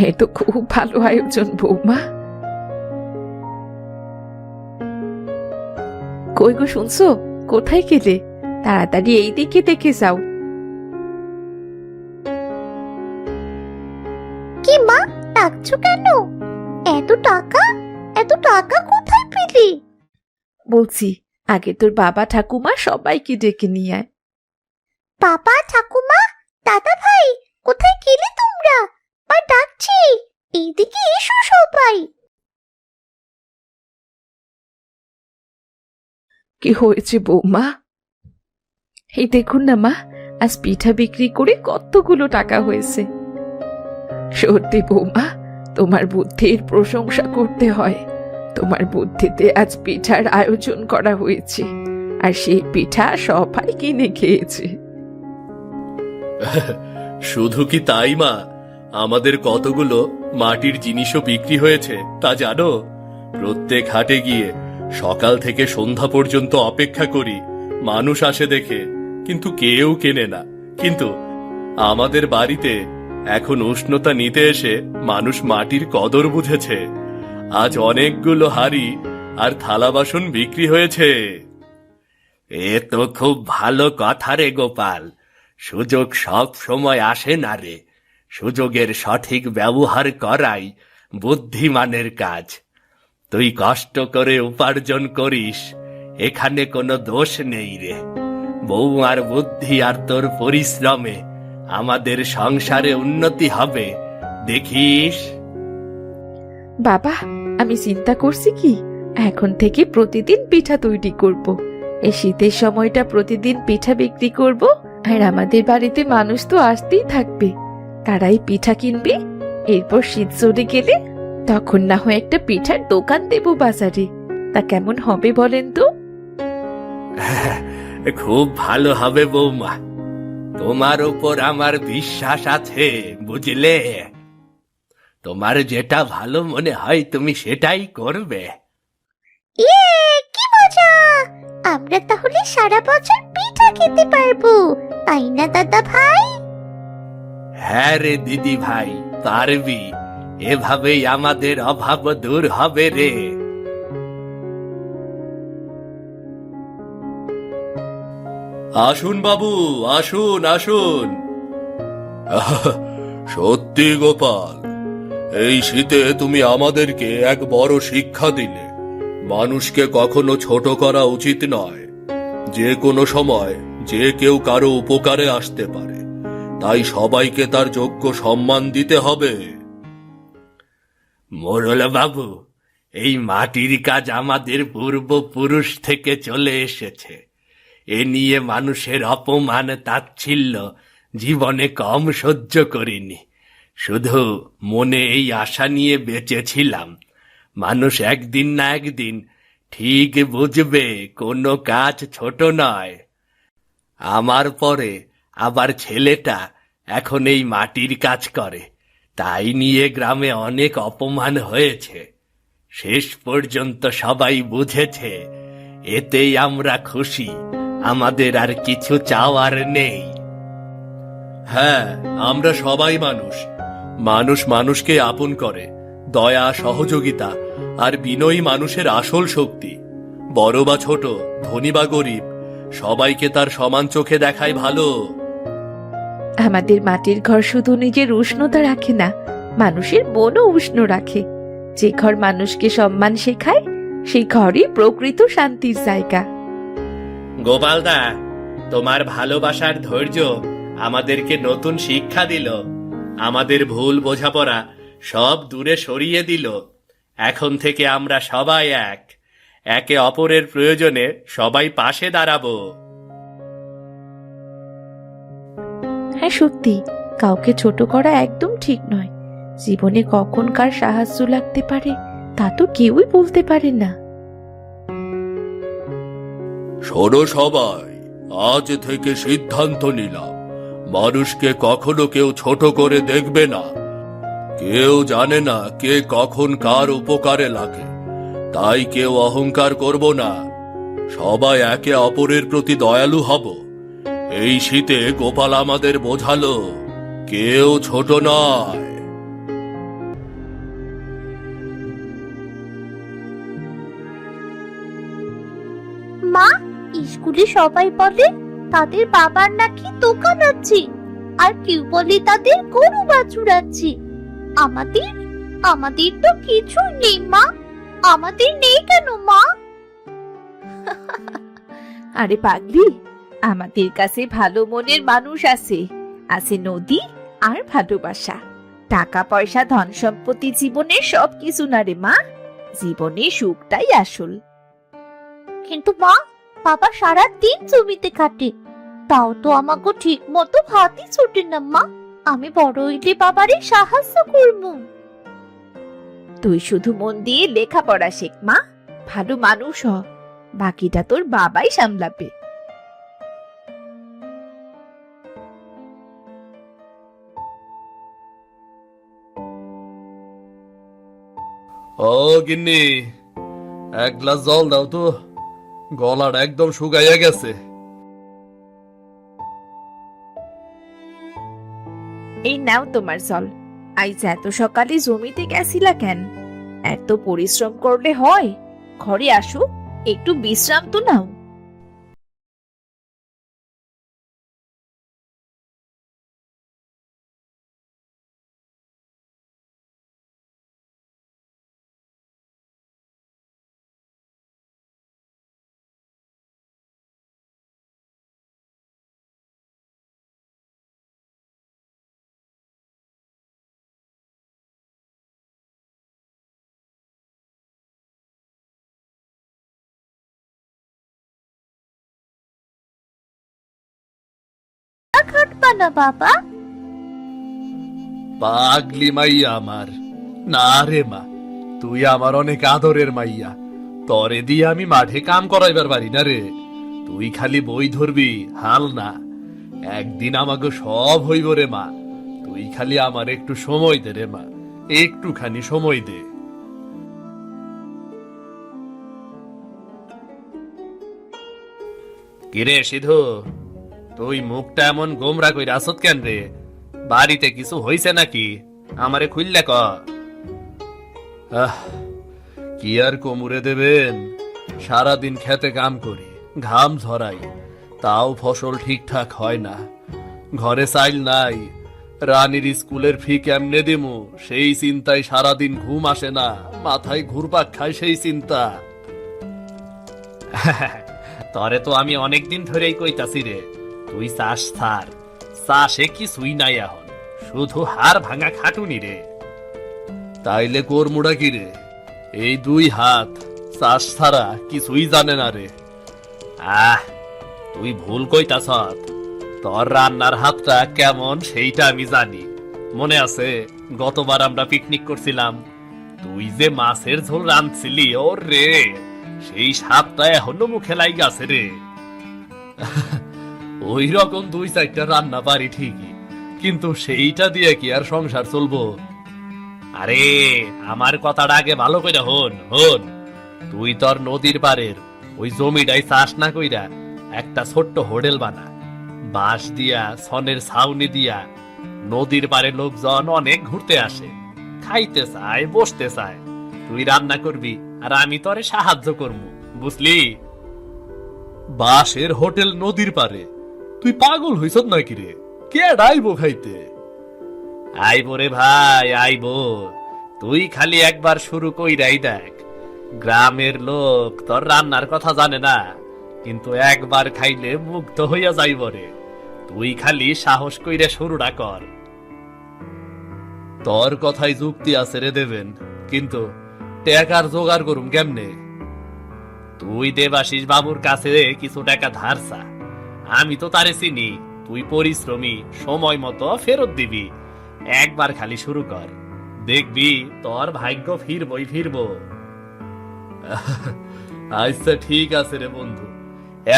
এ তো খুব ভালো আয়োজন বৌমা। কই গো শুনছো? কোথায় গেলে? তাড়াতাড়ি এই দিকে দেখে যাও। কি মা, ডাকছো কেন? এত টাকা, এত টাকা কোথায় পেলি? বলছি, আগে তোর বাবা ঠাকুমা সবাইকে ডেকে নিয়ে আয়। বাবা, ঠাকুমা, দাদা ভাই, কোথায় গেলে তোমরা? মা ডাকছি, এইদিকে এসো সবাই। কি হয়েছে বৌমা? এই দেখুন না মা, আজ পিঠা বিক্রি করে কতগুলো টাকা হয়েছে। সত্যি বৌমা, তোমার বুদ্ধির প্রশংসা করতে হয়। তোমার বুদ্ধিতে আজ পিঠার আয়োজন করা হয়েছে, আর সেই পিঠা সবাই কিনে খেয়েছে। শুধু কি তাই মা, আমাদের কতগুলো মাটির জিনিসও বিক্রি হয়েছে তা জানো? প্রত্যেক হাটে গিয়ে সকাল থেকে সন্ধ্যা পর্যন্ত অপেক্ষা করি মানুষ আসে দেখে, কিন্তু কেউ কেনে না। কিন্তু আমাদের বাড়িতে এখন উষ্ণতা নিতে এসে মানুষ মাটির কদর বুঝেছে। আজ অনেকগুলো হাড়ি আর থালা বাসন বিক্রি হয়েছে। এ তো খুব ভালো কথা রে গোপাল। সুযোগ সব সময় আসে না রে। সুযোগের সঠিক ব্যবহার করাই বুদ্ধিমানের কাজ। তুই কষ্ট করে উপার্জন করিস, এখানে কোনো দোষ নেই রে। বৌমার বুদ্ধি আর তোর পরিশ্রমে আমাদের সংসারে উন্নতি হবে, দেখিস। বাবা, আমি চিন্তা করছি কি, এখন থেকে প্রতিদিন পিঠা তৈরি করব। এই শীতের সময়টা প্রতিদিন পিঠা বিক্রি করব, আর আমাদের বাড়িতে মানুষ তো আসতেই থাকবে, তারাই পিঠা কিনবে। এরপর শীত চলে গেলে তখন না হয় একটা পিঠার দোকান দেব বাজারে। তা কেমন হবে বলেন তো? খুব ভালো হবে বৌমা, তোমার উপর আমার বিশ্বাস আছে, বুঝলে। তোমার যেটা ভালো মনে হয় তুমি সেটাই করবে। ইয়ে, কি মজা! আমরা তাহলে সারা বছর পিঠা খেতে পারবো, তাই না দাদা ভাই? হ্যাঁ রে দিদি ভাই, পারবি। এভাবেই আমাদের অভাব দূর হবে রে। আসুন বাবু, আসুন আসুন। সত্যি গোপাল, এই শীতে তুমি আমাদেরকে এক বড় শিক্ষা দিলে। মানুষকে কখনো ছোট করা উচিত নয়। যে কোনো সময় যে কেউ কারো উপকারে আসতে পারে, তাই সবাইকে তার যোগ্য সম্মান দিতে হবে। মোরল বাবু, এই মাটির কাজ আমাদের পূর্বপুরুষ থেকে চলে এসেছে। এ নিয়ে মানুষের অপমান তাচ্ছিল্য জীবনে কম সহ্য করিনি। শুধু মনে এই আশা নিয়ে বেঁচেছিলাম, মানুষ একদিন না একদিন ঠিক বুঝবে কোনো কাজ ছোট নয়। আমার পরে আবার ছেলেটা এখন এই মাটির কাজ করে, তাই নিয়ে গ্রামে অনেক অপমান হয়েছে। শেষ পর্যন্ত সবাই বুঝেছে, এতেই আমরা খুশি। আমাদের আর কিছু চাওয়ার নেই। হ্যাঁ, আমরা সবাই মানুষ। মানুষ মানুষকে আপন করে। দয়া, সহযোগিতা আর বিনয়ী মানুষের আসল শক্তি। বড় বা ছোট, ধনী বা গরিব, সবাইকে তার সমান চোখে দেখাই ভালো। আমাদের মাটির ঘর শুধু নিজের উষ্ণতা রাখে না, মানুষের মনও উষ্ণ রাখে। যে ঘর মানুষকে সম্মান শেখায়, সেই ঘরই প্রকৃত শান্তির জায়গা। গোপালদা, তোমার ভালোবাসার ধৈর্য আমাদেরকে নতুন শিক্ষা দিল। আমাদের ভুল বোঝাপড়া সব দূরে সরিয়ে দিল। এখন থেকে আমরা সবাই এক। একে অপরের প্রয়োজনে সবাই পাশে দাঁড়াবো। হ্যাঁ সত্যি, কাউকে ছোট করা একদম ঠিক নয়। জীবনে কখন কার সাহায্য লাগতে পারে তা তো কেউই বলতে পারে না। শোনো সবাই, আজ থেকে সিদ্ধান্ত নিলাম, মানুষকে কখনো কেউ ছোট করে দেখবে না। কেউ জানে না কে কখন কার উপকারে লাগে, তাই কেউ অহংকার করব না, সবাই একে অপরের প্রতি দয়ালু হব। এই শীতে গোপাল আমাদের বোঝালো কেউ ছোট নয়। মা, স্কুলে সবাই বলে তাদের বাবার নাকি দোকান আছে, আর কেউ বলে তাদের গরু বাছুর আছে। আমাদের আমাদের তো কিছু নেই মা। আমাদের নেই কেন মা? আরে পাগলি, আমাদের কাছে ভালো মনের মানুষ আছে, আছে নদী আর ভালোবাসা। টাকা পয়সা ধন সম্পত্তি জীবনের সব কিছু না রে মা, জীবনে সুখটাই আসল। কিন্তু মা, বাবা সারা দিন জমিতে কাটে, তাও তো আমাকে ঠিক মতো ভাতই ছুটে না মা। আমি বড় হইলে বাবারে সাহায্য করবো। তুই শুধু মন দিয়ে লেখাপড়া শেখ মা, ভালো মানুষ হ, বাকিটা তোর বাবাই সামলাবে। ও গিন্নি, এক গ্লাস জল দাও তো, গলাটা একদম শুকাইয়া গেছে। এই নাও তোমার জল। আইজ এত সকালে জমিতে গেছিলা কেন? এত পরিশ্রম করলে হয়? ঘরে আসো, একটু বিশ্রাম তো নাও। কাটবা না বাবা? পাগলি মাইয়া আমার। না রে মা, তুই আমার অনেক আদরের মাইয়া, তরে দিয়ে আমি মাঠে কাম করাইবার পারি না রে। তুই খালি বই ধরবি, হাল না। একদিন আমাকে সব হইব রে মা। তুই খালি আমার একটু সময় দে রে মা, একটুখানি সময় দে। কিরে সিধু, তুই মুখটা এমন গোমরা কইরা আসত কেন রে? বাড়িতে কিছু হইছে নাকি? আমারে খুললে ক। কি আর কোমরে দেবেন, সারাদিন খেতে কাম করি, ঘাম ঝরাই, তাও ফসল ঠিকঠাক হয় না। ঘরে চাইল নাই, রানীর স্কুলের ফি কেমনে দিমু সেই চিন্তায় সারাদিন ঘুম আসে না, মাথায় ঘুরপাক খায় সেই চিন্তা। তরে তো আমি অনেকদিন ধরেই কইতাছি রে, তুই চাষ থার, চাষে কিছুই নাই এখন, শুধু হাড় ভাঙা খাটুনি রে। তাইলে কোরমুড়া কি রে? এই দুই হাত চাষ ছাড়া কিছুই জানে না রে। তুই ভুল কইতাছ, তোর রান্নার হাতটা কেমন সেইটা আমি জানি। মনে আছে গতবার আমরা পিকনিক করছিলাম, তুই যে মাছের ঝোল রাঁধছিলি, ও রে সেই স্বাদটা এখনো মুখে লাইগা আছে রে। ওই রকম দুই চারটা রান্না পারি ঠিকই, কিন্তু সেইটা দিয়ে কি আর সংসার চলবো? আরে আমার কথাটা আগে ভালো কইরা হন হন। তুই তোর নদীর পারের ওই জমিটাই চাষ না কইরা একটা ছোট্ট হোটেল বানা, বাঁশ দিয়া ছনের ছাউনি দিয়া। নদীর পারে লোকজন অনেক ঘুরতে আসে, খাইতে চায়, বসতে চায়। তুই রান্না করবি আর আমি তোরে সাহায্য করবো, বুঝলি? বাঁশের হোটেল নদীর পারে? তুই পাগল হইছ নাকি রে? কে আইবো খাইতে? আইবো রে ভাই, আইবো। তুই খালি একবার শুরু কইরাই দেখ। গ্রামের লোক তোর রান্নার কথা জানে না, কিন্তু একবার খাইলে মুগ্ধ হইয়া যাইব রে। তুই খালি সাহস কইরে শুরুটা কর। তোর কথাই যুক্তি আছে রে দেবেন, কিন্তু টাকার জোগাড় করুম কেমনে? তুই দেবাশিস বাবুর কাছে কিছু টাকা ধার চা। আমি তো তারে চিনি, তুই পরিশ্রমী, সময় মতো ফেরত দিবি। একবার খালি শুরু কর, দেখবি তোর ভাগ্য ফিরবই ফিরবো। আচ্ছা ঠিক আছে রে বন্ধু,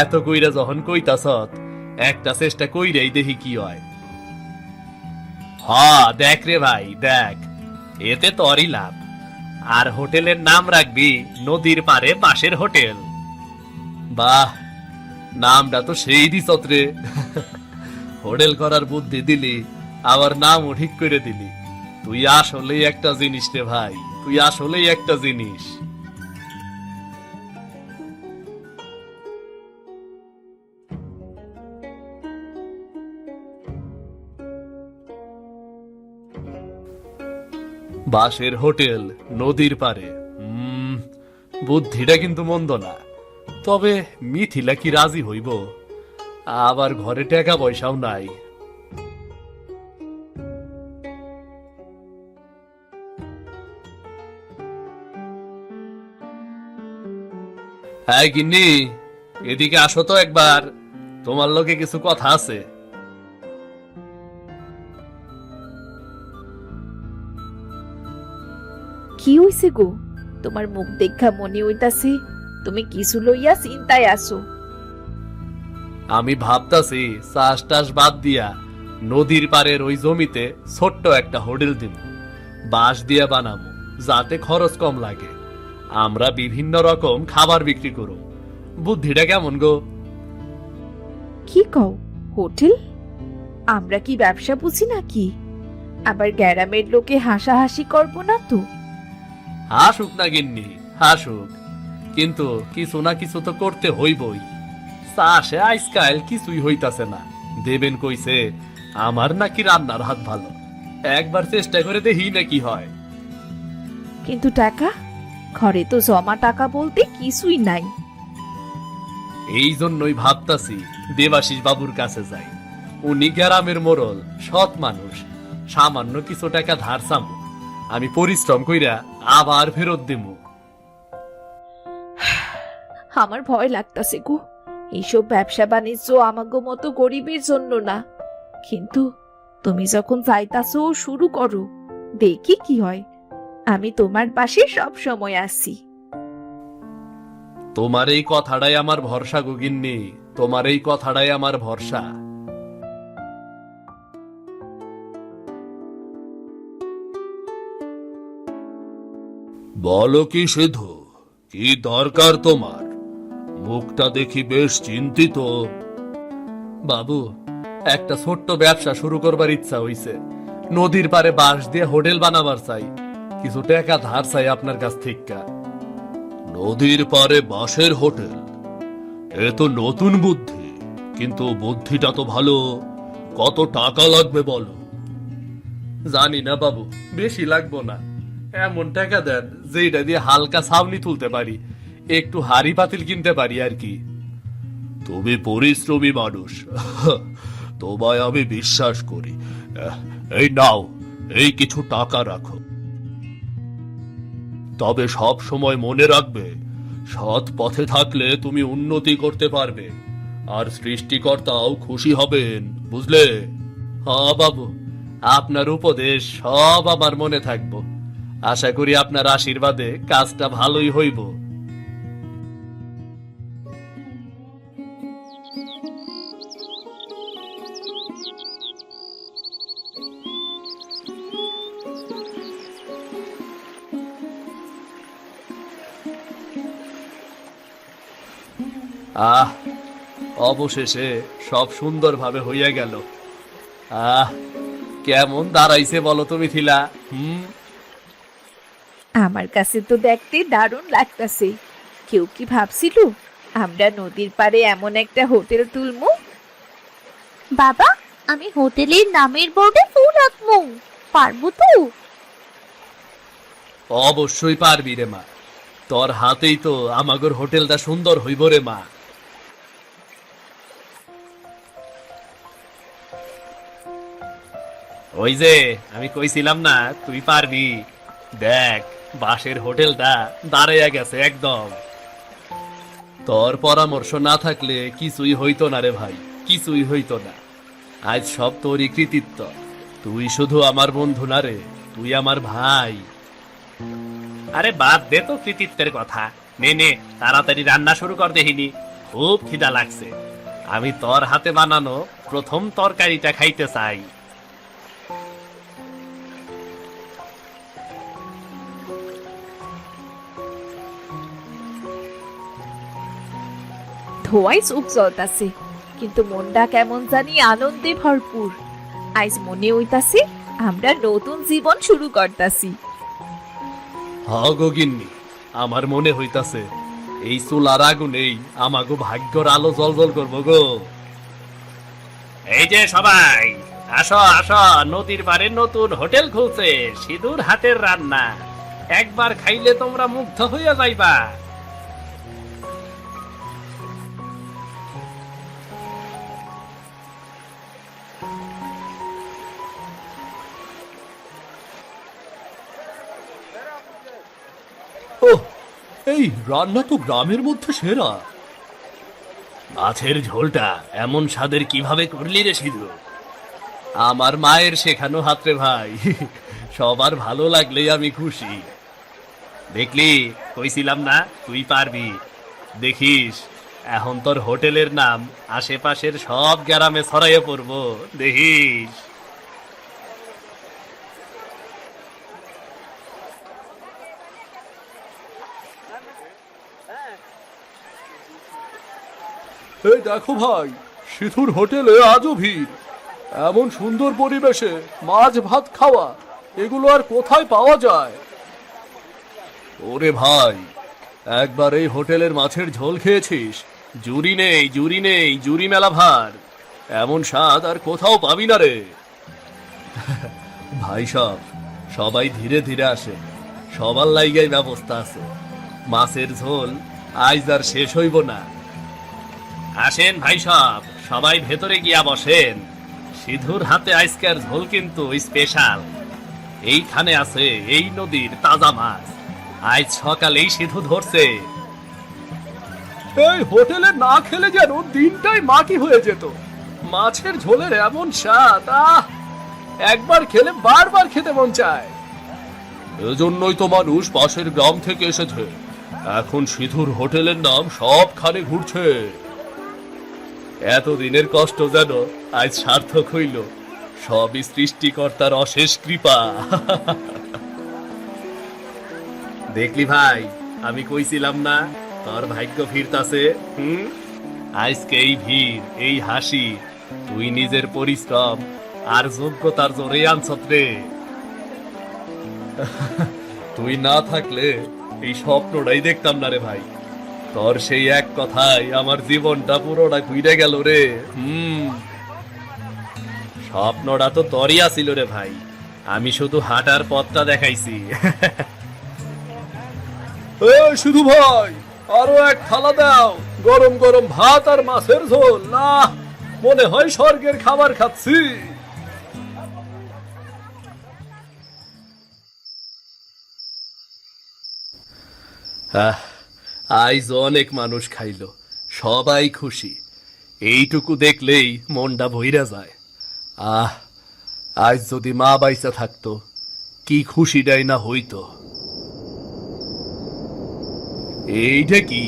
এত কইরা যখন কইতাছ, একটা চেষ্টা কইরাই দেখি কি হয়। দেখ রে ভাই দেখ, এতে তোরই লাভ। আর হোটেলের নাম রাখবি নদীর পারে বাঁশের হোটেল। বাহ, নামটা তো সেই দিছত রে। হোটেল করার বুদ্ধি দিলি, আবার নামও ঠিক করে দিলি। তুই আসলেই একটা জিনিস রে ভাই, তুই আসলেই একটা জিনিস। বাঁশের হোটেল নদীর পারে, বুদ্ধিটা কিন্তু মন্দ না। তবে মিথিলা কি রাজি হইব? আবার ঘরে টাকা পয়সাও নাই। হ্যাঁ গিন্নি, এদিকে আসো তো একবার, তোমার লগে কিছু কথা আছে। কি হইছে গো? তোমার মুখ দেখা মনে হইতাছে তুমি কিছু লইয়া চিন্তায় আসো। আমি ভাবতাছি চাষ টাস বাদ দিয়া নদীর পাড়ের ওই জমিতে ছোট্ট একটা হোটেল দিব, বাঁশ দিয়া বানাবো, যাতে খরচ কম লাগে। আমরা বিভিন্ন রকম খাবার বিক্রি করব। বুদ্ধিটা কেমন গো? কি কও, হোটেল? আমরা কি ব্যবসা বুঝি নাকি? আবার গ্রামের লোকে হাসাহাসি করবো না তো? হাসুক না গিন্নি, হাসুক, কিন্তু কিছু না কিছু তো করতে হইবই। চাষে আজকাল কিছুই হইতাছে না। দেবেন কইছে আমার নাকি রান্নার হাত ভালো, একবার চেষ্টা করে দেখি না কি হয়। কিন্তু টাকা, ঘরে তো জমা টাকা বলতে কিছুই নাই। এই জন্যই ভাবতাছি দেবাশিস বাবুর কাছে যাই। উনি গ্রামের মোড়ল, সৎ মানুষ। সামান্য কিছু টাকা ধার চামু, আমি পরিশ্রম কইরা আবার ফেরত দেবো। আমার ভয় লাগতাছে গো। এইসব ব্যবসা বাণিজ্য আমাগো মতো গরিবের জন্য না। কিন্তু তুমি যখন চাইতাছো শুরু করো, দেখি কি হয়। আমি তোমার পাশে সব সময় আছি। তোমার এই কথাটাই আমার ভরসা গো গিন্নি, তোমার এই কথাটাই আমার ভরসা। বলো কি সিধু, কি দরকার তোমার? মুখটা দেখি বেশ চিন্তিত। বাবু, একটা ছোট্ট ব্যবসা শুরু করবার ইচ্ছা হইছে। নদীর পারে বাঁশ দিয়ে হোটেল বানাবার চাই, কিছু টাকা ধার চাই আপনার কাছ থেকে। নদীর পারে বাঁশের হোটেল, এ তো নতুন বুদ্ধি, কিন্তু বুদ্ধিটা তো ভালো। কত টাকা লাগবে বলো? জানি না বাবু, বেশি লাগবো না। এমন টাকা দেন যেটা দিয়ে হালকা ছাউনি তুলতে পারি, একটু হাড়ি পাতিল কিনতে পারি আর কি। তুমি পরিশ্রমী মানুষ, তোমায় আমি বিশ্বাস করি। এই নাও, এই কিছু টাকা রাখো। তবে সব সময় মনে রাখবে, সৎ পথে থাকলে তুমি উন্নতি করতে পারবে, আর সৃষ্টিকর্তাও খুশি হবেন, বুঝলে? হ্যাঁ বাবু, আপনার উপদেশ সব আমার মনে থাকবো। আশা করি আপনার আশীর্বাদে কাজটা ভালোই হইব। আহ, অবশেষে সব সুন্দরভাবে হইয়া গেল। আহ, কেমন দাঁড়াইছে বলো তো মিথিলা? আমার কাছে তো দেখতে দারুণ লাগতাছে। কেউ কি ভাবছিল আমরা নদীর পাড়ে এমন একটা হোটেল তুলমু? বাবা, আমি হোটেলের নামের বোর্ডে ফুল আঁকবো, পারবো তো? অবশ্যই পারবি রে মা, তোর হাতেই তো আমাগর হোটেলটা সুন্দর হইব রে মা। ওই যে আমি কইছিলাম না তুই পারবি। দেখ, বাঁশের হোটেলটা দাঁড়াইয়া গেছে একদম। তোর পরামর্শ না থাকলে কিছুই হইতো না রে ভাই, কিছুই হইতো না। আজ সব তোরই কৃতিত্ব। তুই শুধু আমার বন্ধু না রে, তুই আমার ভাই। আরে বাদ দে তো কৃতিত্বের কথা। নে নে, তাড়াতাড়ি রান্না শুরু কর দেখিনি, খুব খিদা লাগছে। আমি তোর হাতে বানানো প্রথম তরকারিটা খাইতে চাই। ধোঁয়ায় চোখ জ্বলতাছে, কিন্তু মনটা কেমন জানি আনন্দে ভরপুর। আজ মনে হইতাছে আমরা নতুন জীবন শুরু করতাছি। গো গিন্নি, আমার মনে হইতাছে এই চুলার আগুনেই আমাগো ভাগ্যর আলো জলজল করবো গো। এই যে সবাই, আসো আসো, নদীর পাড়ে নতুন হোটেল খুলছে, সিধুর হাতের রান্না। একবার খাইলে তোমরা মুগ্ধ হইয়া যাইবা। ও, এই রান্না তো গ্রামের মধ্যে সেরা। মাছের ঝোলটা এমন স্বাদের কিভাবে করলি রে সিধু? আমার মায়ের শেখানো হাতে ভাই, সবার ভালো লাগলেই আমি খুশি। দেখলি, কইছিলাম না তুই পারবি। দেখিস, এখন তোর হোটেলের নাম আশেপাশের সব গ্রামে ছড়াইয়ে পড়বো, দেখিস। এই দেখো ভাই, সিধুর হোটেলে আজও ভিড়। এমন সুন্দর পরিবেশে মাছ ভাত খাওয়া, এগুলো আর কোথায় পাওয়া যায়? ওরে ভাই, একবার এই হোটেলের মাছের ঝোল খেয়েছিস? জুরি নেই, জুরি নেই, জুরি মেলা ভার। এমন স্বাদ আর কোথাও পাবি না রে। ভাই সব, সবাই ধীরে ধীরে আসে, সবার লাইগাই ব্যবস্থা আছে। মাছের ঝোল আজ আর শেষ হইব না। আসেন ভাই সব, সবাই ভেতরে গিয়া বসেন। সিধুর হাতে আজকের ঝোল কিন্তু স্পেশাল। এইখানে আছে এই নদীর তাজা মাছ, আজ সকালেই সিধু ধরছে। এই হোটেলে না খেলে যেন দিনটাই মাটি হয়ে যেত। মাছের ঝোলের এমন স্বাদ, একবার খেলে বারবার খেতে মন চায়। এজন্যই তো মানুষ পাশের গ্রাম থেকে এসেছে। এখন সিধুর হোটেলের নাম সবখানে ঘুরছে। এতদিনের কষ্ট যেন আজ সার্থক হইল, সবই সৃষ্টিকর্তার অশেষ কৃপা। দেখলি ভাই, আমি কইছিলাম না তোর ভাগ্য ফিরতাছে। আজকে এই ভিড়, এই হাসি, তুই নিজের পরিশ্রম আর যোগ্যতার জোরে আনছত রে। তুই না থাকলে এই স্বপ্নটাই দেখতাম না রে ভাই। তোর সেই এক কথাই আমার জীবনটা পুরোটা ঘুরে গেল রে। স্বপ্নটা তো তোরই আসিল রে ভাই, আমি শুধু হাঁটার পথটা দেখাইছি। শুধু ভাই, আরো এক থালা দাও, গরম গরম ভাত আর মাছের ঝোল। না, মনে হয় স্বর্গের খাবার খাচ্ছি। আজ অনেক মানুষ খাইল, সবাই খুশি। এইটুকু দেখলেই মনটা ভইরা যায়। আজ যদি মা বাইসা থাকতো, কি খুশিটাই না হইতো। এইটা কি,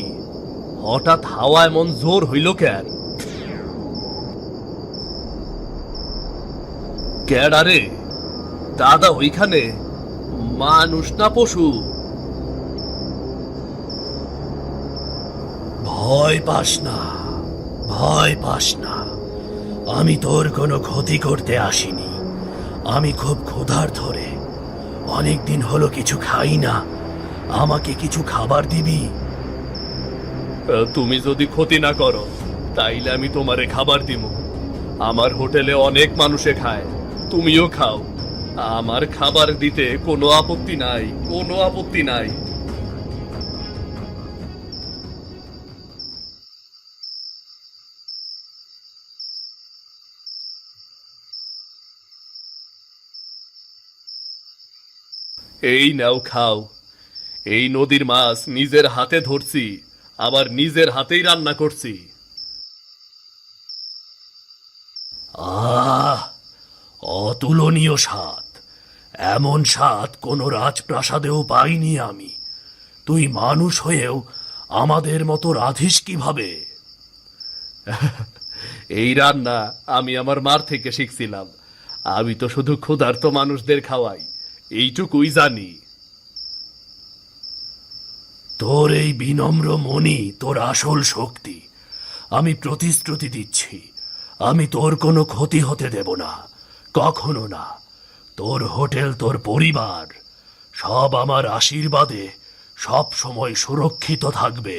হঠাৎ হাওয়া এমন জোর হইল কেন? ক্যাডারে দাদা ওইখানে? মানুষ না পশু? ভয় পাস না, ভয় পাস না, আমি তোর কোনো ক্ষতি করতে আসিনি। আমি খুব ক্ষুধার্ত রে, অনেকদিন হলো কিছু খাই না, আমাকে কিছু খাবার দিবি? তুমি যদি ক্ষতি না করো, তাইলে আমি তোমারে খাবার দিব। আমার হোটেলে অনেক মানুষে খায়, তুমিও খাও। আমার খাবার দিতে কোনো আপত্তি নাই, কোনো আপত্তি নাই। এই নাও খাও। এই নদীর মাছ নিজের হাতে ধরছি, আবার নিজের হাতেই রান্না করছি। অতুলনীয় স্বাদ, এমন স্বাদ কোনো রাজপ্রাসাদেও পাইনি আমি। তুই মানুষ হয়েও আমাদের মতো রাধিস কিভাবে? এই রান্না আমি আমার মার থেকে শিখছিলাম। আমি তো শুধু ক্ষুধার্ত মানুষদের খাওয়াই, এইটুকুই জানি। তোর এই বিনম্র মনই তোর আসল শক্তি। আমি প্রতিশ্রুতি দিচ্ছি, আমি তোর কোনো ক্ষতি হতে দেব না, কখনো না। তোর হোটেল, তোর পরিবার সব আমার আশীর্বাদে সব সময় সুরক্ষিত থাকবে।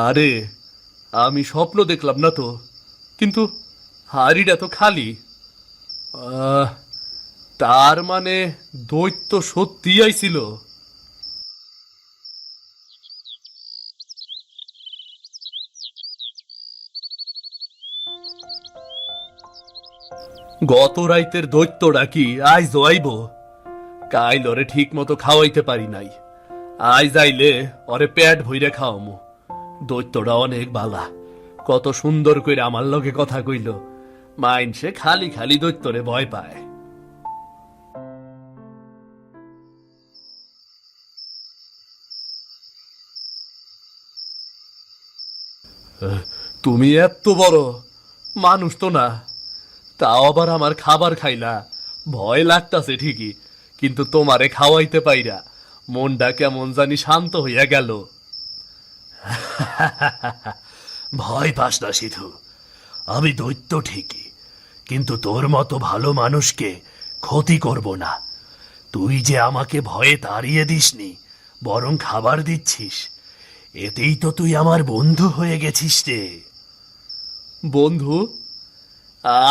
আরে, আমি স্বপ্ন দেখলাম না তো, কিন্তু হাড়িটা তো খালি। তার মানে দৈত্য সত্যি আইছিল। গত রাইতের দৈত্যটা কি আইজ আইব? কাইল ওরে ঠিক মতো খাওয়াইতে পারি নাই, আইজ আইলে ওরে পেট ভইরে খাওয়ামু। দৈত্যটা অনেক বালা, কত সুন্দর করে আমার লগে কথা কইল। মাইনসে খালি খালি দৈত্যরে ভয় পায়। তুমি এত বড় মানুষ তো না, তাও আবার আমার খাবার খাইলা। ভয় লাগতাছে ঠিকই, কিন্তু তোমারে খাওয়াইতে পাইরা মনটা কেমন জানি শান্ত হইয়া গেল। ভয় পাস না সিধু, আমি দৈত্য ঠিকই, কিন্তু তোর মতো ভালো মানুষকে ক্ষতি করব না। তুই যে আমাকে ভয়ে তাড়িয়ে দিসনি, বরং খাবার দিচ্ছিস, এতেই তো তুই আমার বন্ধু হয়ে গেছিস রে। বন্ধু?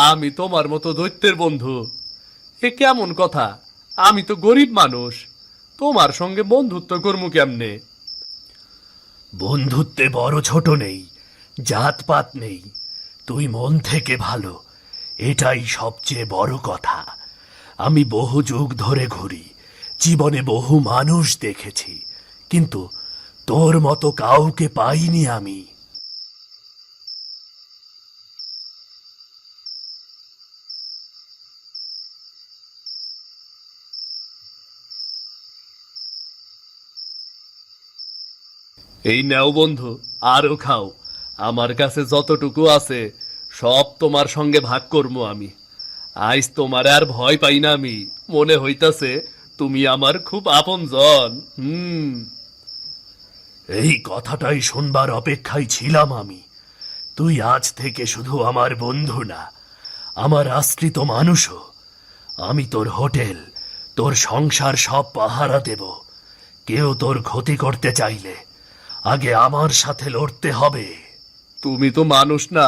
আমি তোমার মতো দৈত্যের বন্ধু? এ কেমন কথা? আমি তো গরিব মানুষ, তোমার সঙ্গে বন্ধুত্ব করমু কেমনে? বন্ধুত্বে বড় ছোট নেই, জাতপাত নেই, তুই মন থেকে ভালো, এটাই সবচেয়ে বড় কথা। আমি বহু যুগ ধরে ঘুরি, জীবনে বহু মানুষ দেখেছি, কিন্তু তোর মতো কাউকে পাইনি আমি। এই নাও বন্ধু, আরো খাও। আমার কাছে যতটুকু আছে সব তোমার সঙ্গে ভাগ করবো আমি। আজ তোমার আর ভয় পাই না আমি, মনে হইতাছে তুমি আমার খুব আপনজন। এই কথাটাই শুনবার অপেক্ষায় ছিলাম আমি। তুই আজ থেকে শুধু আমার বন্ধু না, আমার আশ্রিত মানুষও। আমি তোর হোটেল, তোর সংসার সব পাহারা দেব। কেউ তোর ক্ষতি করতে চাইলে আগে আমার সাথে লড়তে হবে। তুমি তো মানুষ না,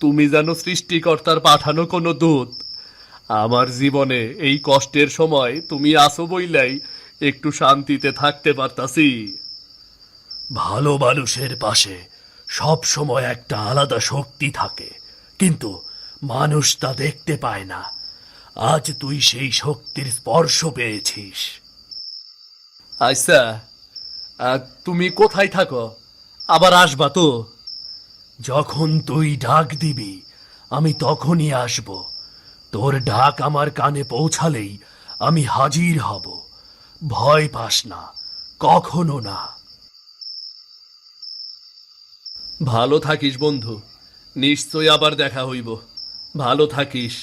তুমি যেন সৃষ্টিকর্তার পাঠানো কোনো দূত। আমার জীবনে এই কষ্টের সময় তুমি আসো বইলাই একটু শান্তিতে থাকতে পারতাছি। ভালো মানুষের পাশে সব সময় একটা আলাদা শক্তি থাকে, কিন্তু মানুষ তা দেখতে পায় না। আজ তুই সেই শক্তির স্পর্শ পেয়েছিস। আচ্ছা, তুমি কোথায় থাকো? আবার আসবা তো? যখন তুই ডাক দিবি আমি তখনই আসব। তোর ডাক আমার কানে পৌঁছালেই আমি হাজির হব। ভয় পাস না, কখনো না। ভালো থাকিস বন্ধু, নিশ্চয় আবার দেখা হইব। ভালো থাকিস।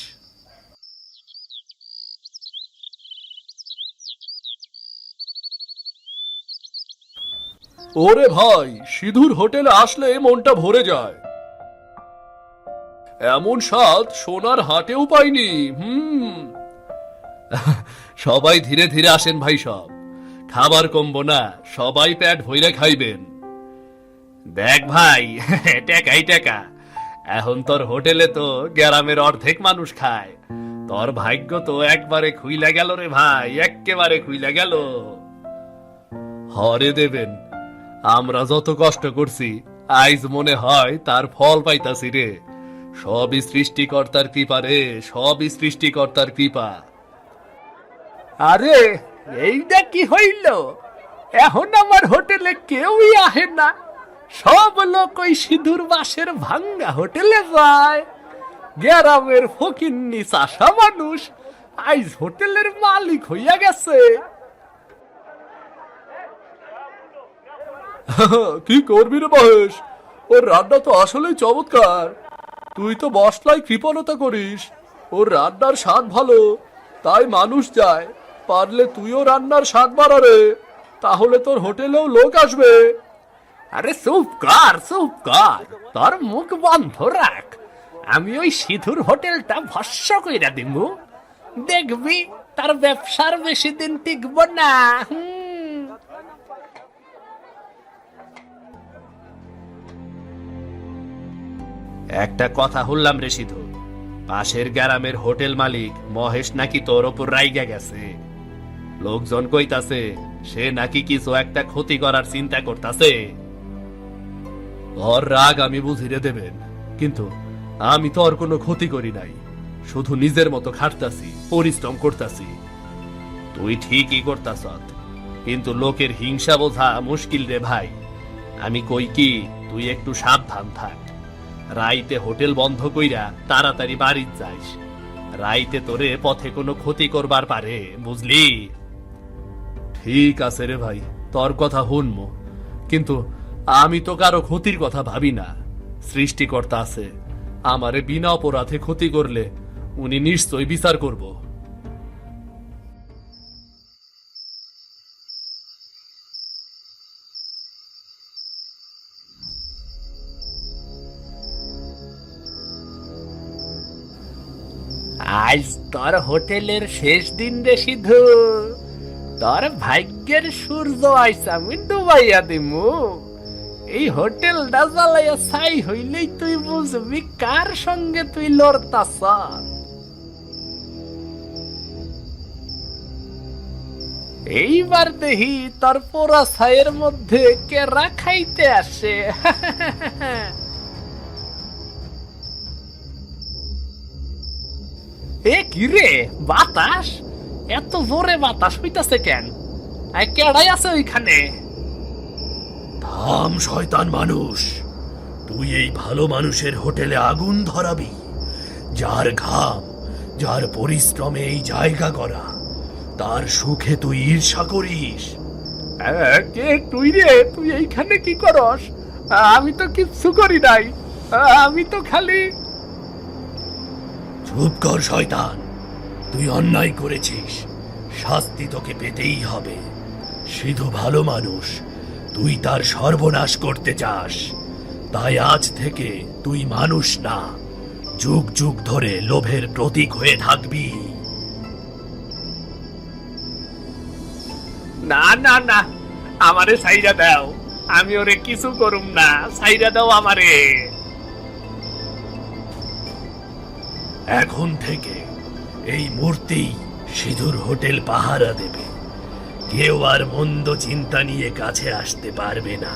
ওরে ভাই, সিধুর হোটেলে আসলে মনটা ভরে যায়। এমন স্বাদ সোনার হাটেও পাইনি। সবাই ধীরে ধীরে আসেন ভাই, সব খাবার কমবো না, সবাই পেট ভইরে খাইবেন। দেখ ভাই, টেকাই টেকা, এখন তোর হোটেলে তো গ্রামের অর্ধেক মানুষ খায়। তোর ভাগ্য তো একবারে খুইলা গেল রে ভাই, এক্কেবারে খুইলা গেল। হরে দেবেন, আমরা যত কষ্ট করছি আইজ মনে হয় তার ফল পাইতাছি রে। সবই সৃষ্টিকর্তার কৃপা রে, সবই সৃষ্টিকর্তার কৃপা। আরে এইটা কি হইল? এখন আমার হোটেলে কেউই আহে না, সব লোক ওই সিধুর বাসের ভাঙ্গা হোটেলে যায়। গ্রামের ফকিন্নি চাষা মানুষ আইজ হোটেলের মালিক হইয়া গেছে। কি করবি রে মহেশ, ওর রান্না তো আসলেই চমৎকার। তুই তো মশলায় কৃপণতা করিস, ওর রান্নার স্বাদ ভালো, তাই মানুষ যায়। পারলে তুইও রান্নার স্বাদ বাড়া রে, তাহলে তোর হোটেলেও লোক আসবে। আরে চুপ কর, তোর মুখ বন্ধ রাখ। আমি ওই সিধুর হোটেলটা ভস্য কইরা দিমু, দেখবি তার ব্যবসার বেশি দিন টিকব না। একটা কথা শুনলাম রে সিধু, পাশের গ্রামের হোটেল মালিক মহেশ নাকি তোর ওপর রাইগা গেছে। লোকজন কইতাছে সে নাকি কিছু একটা ক্ষতি করার চিন্তা করতাছে। ওর রাগ আমি বুঝিয়ে দেবেন, কিন্তু আমি তো ওর কোনো ক্ষতি করি নাই, শুধু নিজের মতো খাটতাছি, পরিশ্রম করতাছি। তুই ঠিকই করতাস, কিন্তু লোকের হিংসা বোঝা মুশকিল রে ভাই। আমি কই কি, তুই একটু সাবধান থাক। রাইতে হোটেল বন্ধ কইরা তাড়াতাড়ি বাড়ি যাইস। রাইতে তোরে পথে কোনো ক্ষতি করবার পারে, বুঝলি? ঠিক আছে রে ভাই, তোর কথা শুনবো, কিন্তু আমি তো কারো ক্ষতির কথা ভাবি না। সৃষ্টিকর্তা আছে, আমারে বিনা অপরাধে ক্ষতি করলে উনি নিশ্চয়ই বিচার করব। আজ তোর হোটেলের শেষ দিন রে সিধু, তোর ভাগ্যের সূর্য আইস আমি ডুবাইয়া দিমু। এই হোটেলটা জ্বালাইয়া ছাই হইলেই তুই বুঝবি কার সঙ্গে তুই লড়তাস। এইবার দেখি তোর পোড়া ছাইয়ের মধ্যে কেরা খাইতে আসে। এ কি রে, বাতাস এত জোরে বাতাস হইতাছে কেন? কেডাই আছে ওইখানে? থাম শয়তান মানুষ, তুই এই ভালো মানুষের হোটেলে আগুন ধরাবি? যার ঘাম, যার পরিশ্রমে এই জায়গা করা, তার সুখে তুই ঈর্ষা করিস? কে তুই রে? তুই এইখানে কি করস? আমি তো কিচ্ছু করি নাই, আমি তো খালি। চুপ কর শয়তান, তুই অন্যায় করেছিস, শাস্তি তোকে পেতেই হবে। সিধু ভালো মানুষ, তুই তার সর্বনাশ করতে চাস, তাই আজ থেকে তুই মানুষ না, যুগ যুগ ধরে লোভের প্রতীক হয়ে থাকবি। না না না, আমারে সাইরা দাও, আমি ওরে কিছু করুম না, সাইরা দাও আমারে। এখন থেকে এই মূর্তি সিধুর হোটেল পাহারা দেবে, কেউ আর মন্দ চিন্তা নিয়ে কাছে আসতে পারবে না।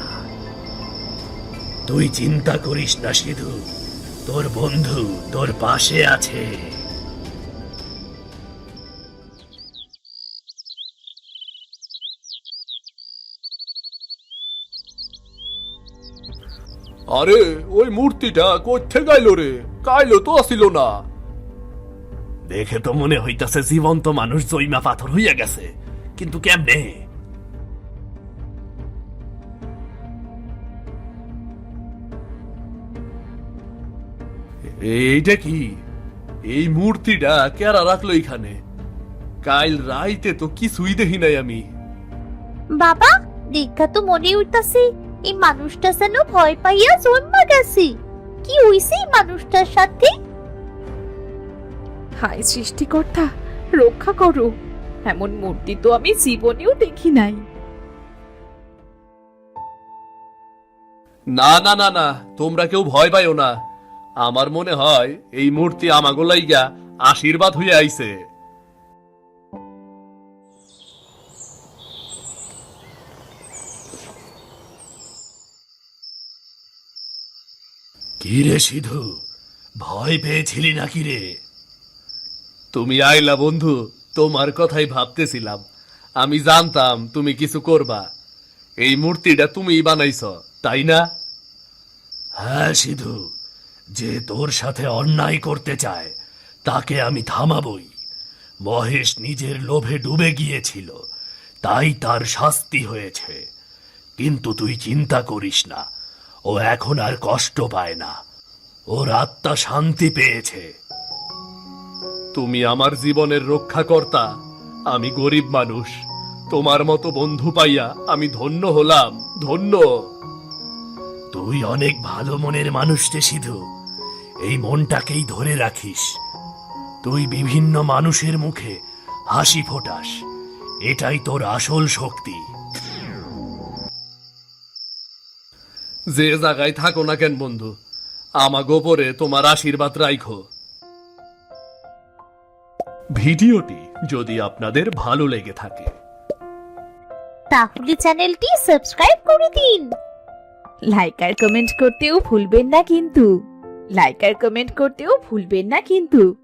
তুই চিন্তা করিস না সিধু, তোর বন্ধু তোর পাশে আছে। আরে ওই মূর্তিটা কোথা গাইল রে? কাইলো তো আসিল না। দেখে তো মনে হইতাছে জীবন্ত মানুষ জৈমা পাথর হইয়া গেছে, কিন্তু কেমনে? এইটা কি? এই মূর্তিটা কেরা রাখলো এখানে? কাল রাইতে তো কিছুই দেখি নাই আমি। বাবা, দেখা তো মনে উঠতাছে এই মানুষটা যেন ভয় পাইয়া জন্মা গেছে। কি হইছে এই মানুষটার সাথে? হায় সৃষ্টিকর্তা, রক্ষা করো, এমন মূর্তি তো আমি জীবনেও দেখি নাই। না না না না, তোমরা কেউ ভয় পাইও না। আমার মনে হয় এই মূর্তি আমাগো লাইগা আশীর্বাদ হইয়া আইছে। কি রে সিধু, ভয় পেয়েছিলি নাকি রে? তুমি আইলা বন্ধু, তোমার কথাই ভাবতেছিলাম। আমি জানতাম তুমি কিছু করবা। এই মূর্তিটা তুমিই বানাইছ, তাই না? হ্যাঁ সিধু, যে তোর সাথে অন্যায় করতে চায় তাকে আমি থামাবই। মহেশ নিজের লোভে ডুবে গিয়েছিল, তাই তার শাস্তি হয়েছে। কিন্তু তুই চিন্তা করিস না, ও এখন আর কষ্ট পায় না, ওর আত্মা শান্তি পেয়েছে। তুমি আমার জীবনের রক্ষাকর্তা। আমি গরিব মানুষ, তোমার মতো বন্ধু পাইয়া আমি ধন্য হলাম, ধন্য। তুই অনেক ভালো মনের মানুষ রে সিধু। এই মনটাকেই ধরে রাখিস। তুই বিভিন্ন মানুষের মুখে হাসি ফোটাস, এটাই তোর আসল শক্তি। যে জায়গায় থাকো না কেন বন্ধু, আমাগো পরে তোমার আশীর্বাদ রাখো। ভিডিওটি যদি আপনাদের ভালো লেগে থাকে তাহলে চ্যানেলটি সাবস্ক্রাইব করে দিন। লাইক আর কমেন্ট করতেও ভুলবেন না কিন্তু।